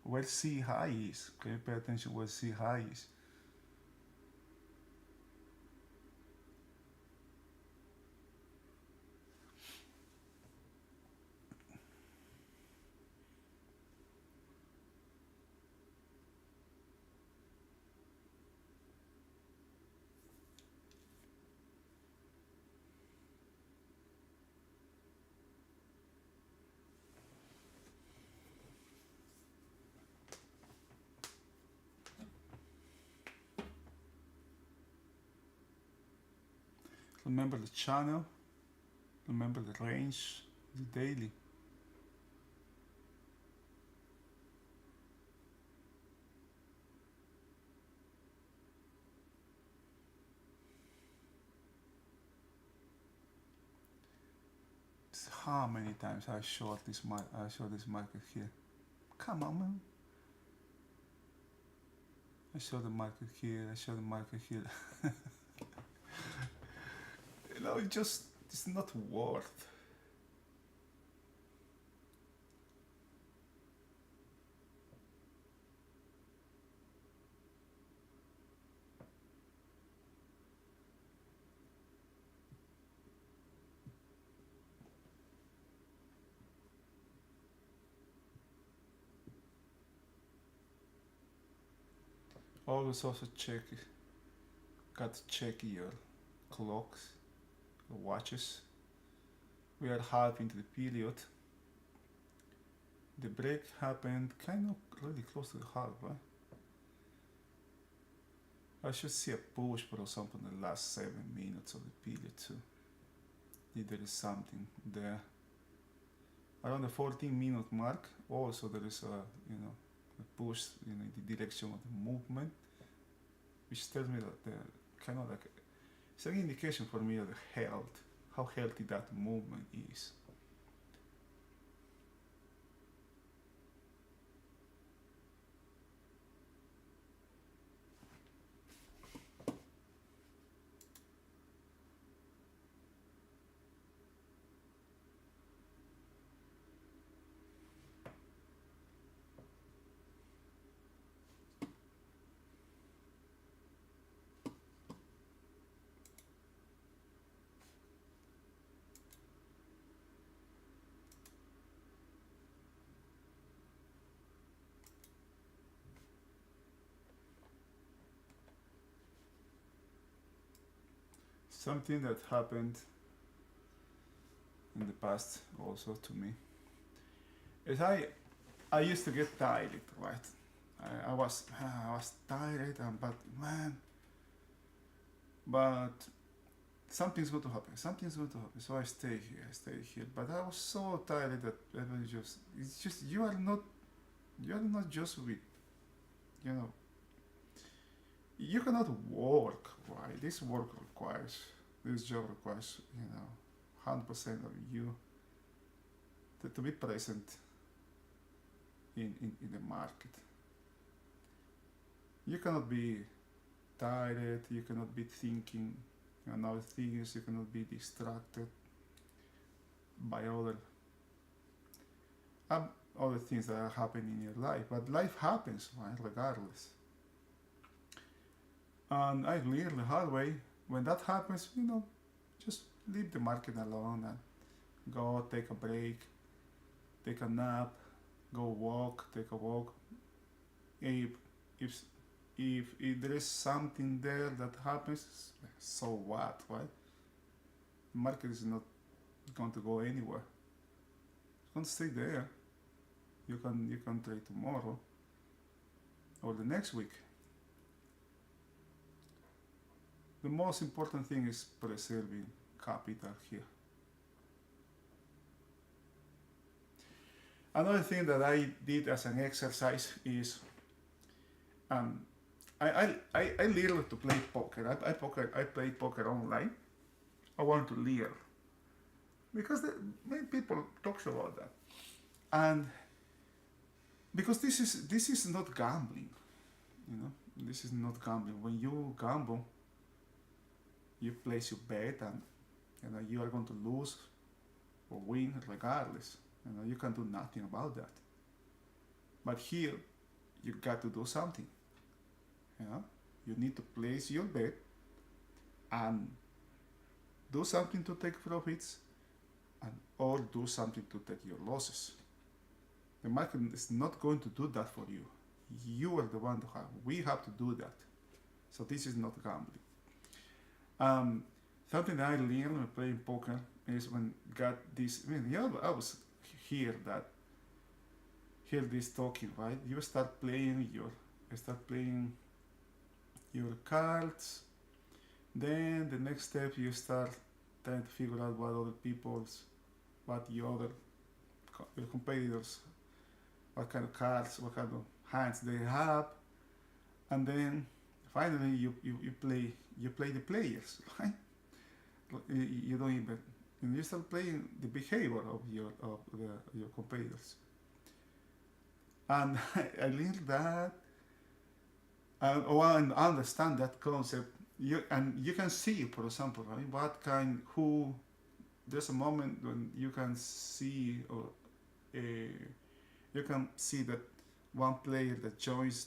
Where C high is, can you pay attention where C high is? Remember the channel, remember the range, the daily. How many times I short this market here? Come on, man. I show the market here. I show the market here. You know, it's not worth. Always also got to check your clocks, your watches. We are half into the period. The break happened kind of really close to the half, right? I should see a push, for example, in the last 7 minutes of the period too. If there is something there. Around the 14-minute mark, also there is a push in the direction of the movement, which tells me that the kind of like it's an indication for me of the health, how healthy that movement is. Something that happened in the past also to me is I used to get tired, right? I was tired, but something's going to happen. Something's going to happen. So I stay here. But I was so tired that it's just you are not just with, you know, you cannot work, right? This job requires, 100% of you to be present in the market. You cannot be tired, you cannot be thinking on other things, you cannot be distracted by other things that are happening in your life. But life happens, right, regardless. And I learned the hard way, when that happens, just leave the market alone and go take a break, take a nap, take a walk. If there is something there that happens, so what, right? The market is not going to go anywhere. It's going to stay there. You can trade tomorrow or the next week. The most important thing is preserving capital here. Another thing that I did as an exercise is Um, I learned to play poker. I play poker online. I want to learn because many people talks about that, and because this is not gambling, you know. This is not gambling. When you gamble, you place your bet, and you are going to lose or win regardless. You can do nothing about that. But here, you got to do something. You know, you need to place your bet and do something to take profits, and or do something to take your losses. The market is not going to do that for you. You are the one to have. We have to do that. So this is not gambling. Um, Something that I learned when playing poker is when got this. I mean, yeah, I was here that hear this talking, right? You start playing your cards. Then the next step, you start trying to figure out what your other your competitors, what kind of cards, what kind of hands they have, and then finally you play the players, right? You don't even you start playing the behavior of your competitors, and I learned that and understand that concept. You can see, for example, right, what kind who there's a moment when you can see or uh, you can see that one player that joins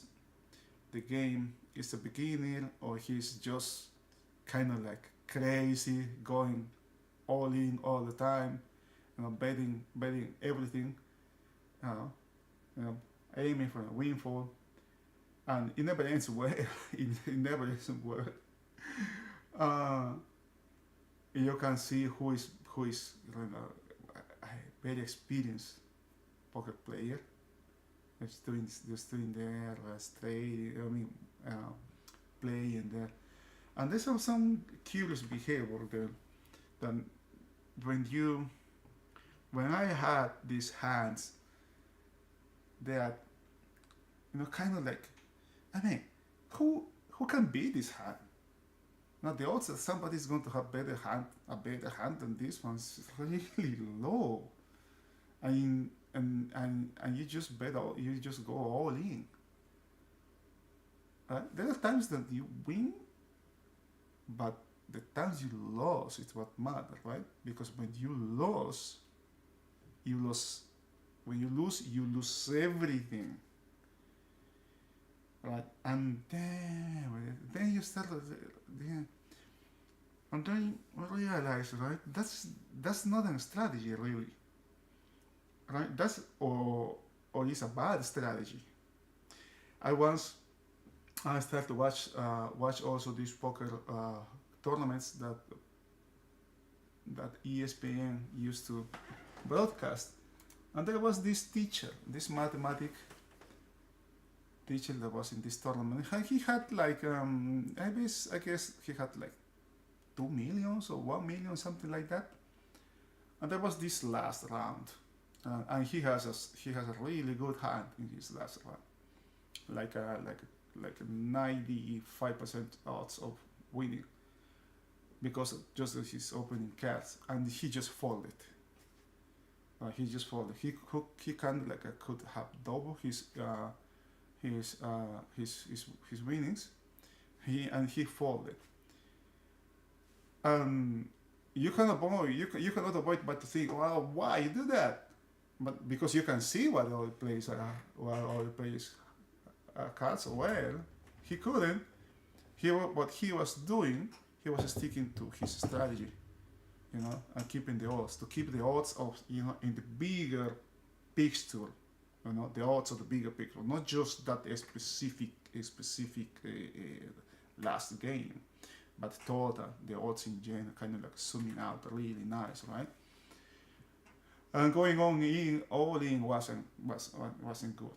the game is a beginner, or he's just kind of like crazy, going all in all the time, betting everything, you know, you know, aiming for a windfall, and it never ends well. It never ends well. Uh, you can see who is a very experienced poker player. Just doing there, straight. I mean, playing there, and there's some curious behavior there. That when you when I had these hands that kind of like, I mean, who can beat this hand? Now the odds that somebody's going to have a better hand than this one's really low. I mean, and you just you just go all in. There are times that you win, but the times you lose is what matters, right? Because when you lose, you lose. When you lose everything, right? And then you start, and then you realize, right? That's not a strategy, really, right? Or it's a bad strategy. I once I started to watch also these poker tournaments that ESPN used to broadcast, and there was this teacher, this mathematic teacher that was in this tournament. He had like I guess he had like 2 million or 1 million, something like that. And there was this last round, and he has a really good hand in his last round, like a 95% odds of winning because of just his opening cards, and he just folded. He just folded. He kind of like could have double his winnings. He folded. Um, you cannot avoid but to think, well, why you do that? But because you can see what all plays cards well, he couldn't. What he was doing, he was sticking to his strategy, and keeping the odds to keep the odds of in the bigger picture, the odds of the bigger picture, not just that specific last game, but total the odds in general, kind of like zooming out really nice, right? And going all in wasn't good,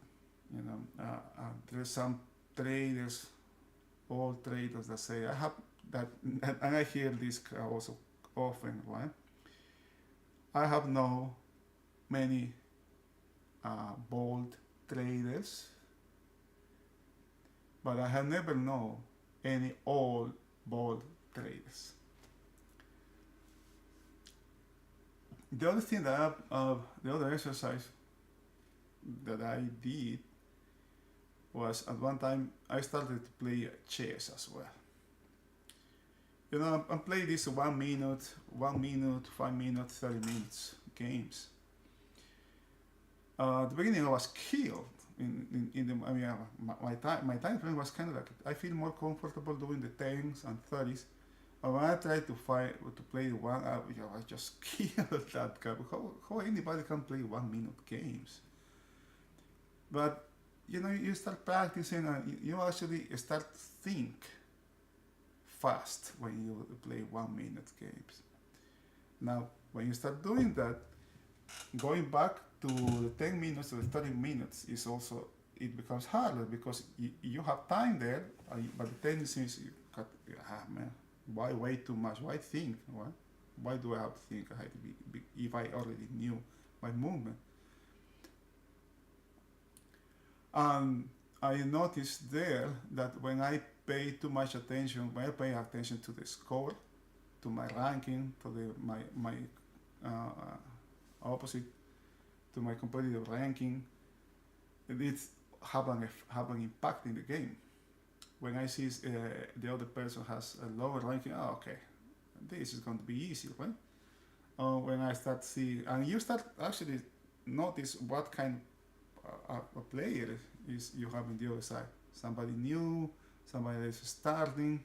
there's some traders, all traders that say I have that, and I hear this also often, right? I have known many bold traders, but I have never known any all ball traders. The other thing that the other exercise that I did was at one time I started to play chess as well. You know, I'm playing this 1 minute, 1 minute, 5 minutes, 30 minutes games. At the beginning, I was killed. In the I mean, my time frame was kind of like I feel more comfortable doing the 10s and 30s. But when I tried to play the 1 hour, I just killed that guy. How anybody can play 1 minute games? But you know, you start practicing and you actually start to think fast when you play 1 minute games. Now, when you start doing that, going back to the 10 minutes or the 30 minutes is also, it becomes harder because you have time there, but the tendency is you cut, man, why wait too much? Why think? Why do I have to think? I had to be if I already knew my movement. And I noticed there that when I pay too much attention, when I pay attention to the score, to my ranking, to my opposite, to my competitive ranking, it's have an impact in the game. When I see the other person has a lower ranking, oh, okay, this is going to be easy, right? When I start seeing, and you start actually notice what kind of a player is you have on the other side. Somebody new, somebody that's starting,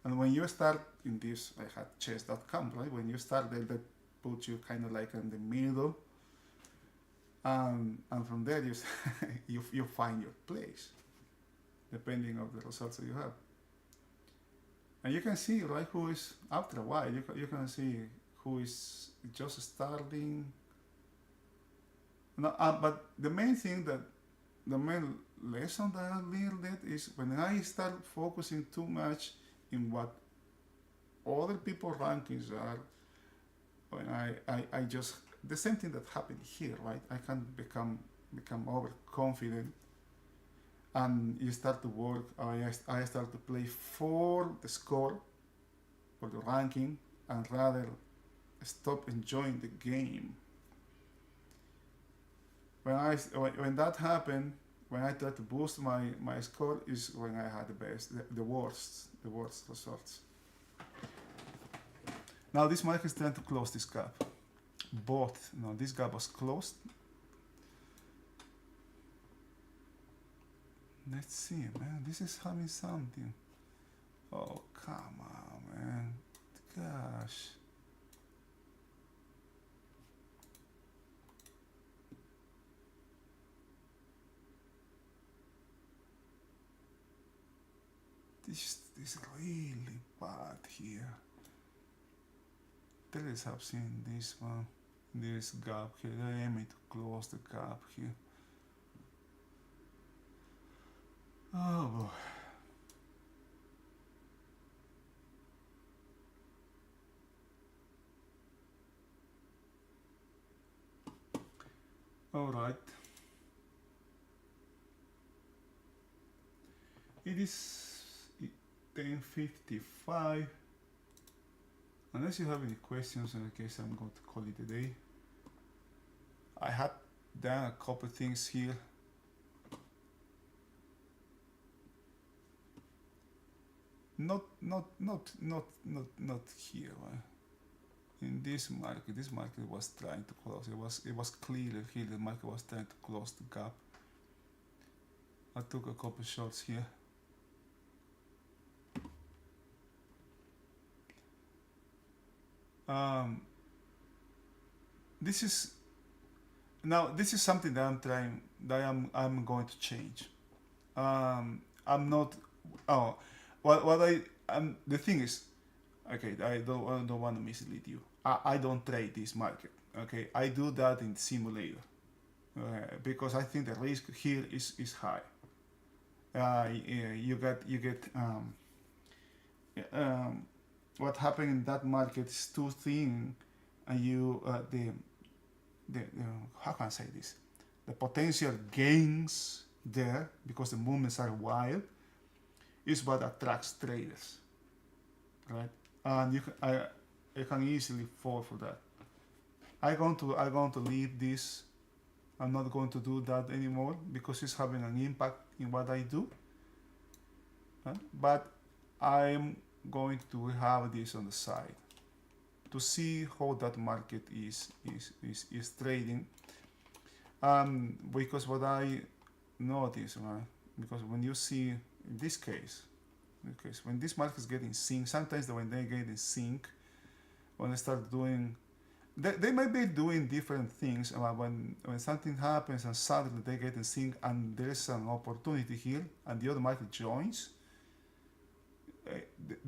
and when you start in this, I had chess.com, right? When you start there, that puts you kind of like in the middle, and from there you find your place, depending on the results that you have. And you can see, right, who is, after a while, you can see who is just starting. No, but the main thing the main lesson that I learned is when I start focusing too much in what other people's rankings are, when I just, the same thing that happened here, right? I can become overconfident, and you start to work. I start to play for the score, for the ranking, and rather stop enjoying the game. When that happened, when I tried to boost my score, is when I had the worst results. Now this market is trying to close this gap. This gap was closed. Let's see, man. This is having something. Oh, come on, man. Gosh. This is really bad here. Let's have seen this one, this gap here. I need to close the gap here. Oh boy. All right. It is 10:55. Unless you have any questions, in case I'm going to call it a day. I had done a couple things here. Not here. Right? In this market was trying to close. It was clear here the market was trying to close the gap. I took a couple shots here. This is something that I'm going to change. I'm not. Oh, the thing is, okay, I don't want to mislead you. I don't trade this market. Okay, I do that in simulator because I think the risk here is high. You get what happened in that market is too thin, and you the how can I say this? The potential gains there because the movements are wild is what attracts traders, right? And I can easily fall for that. I'm going to leave this. I'm not going to do that anymore because it's having an impact in what I do. But I'm going to have this on the side to see how that market is trading. Because what I notice, right? Because when you see in this case, when this market is getting sync, sometimes when they get in sync, when they start doing, they might be doing different things. When something happens and suddenly they get in sync and there's an opportunity here and the other market joins,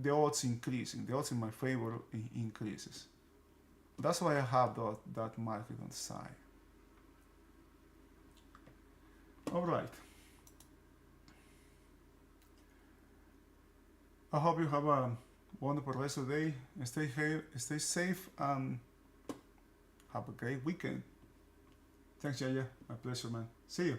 the odds increasing, the odds in my favor increases. That's why I have that market on the side. All right. I hope you have a wonderful rest of the day. Stay safe and have a great weekend. Thanks, Yaya. My pleasure, man. See you.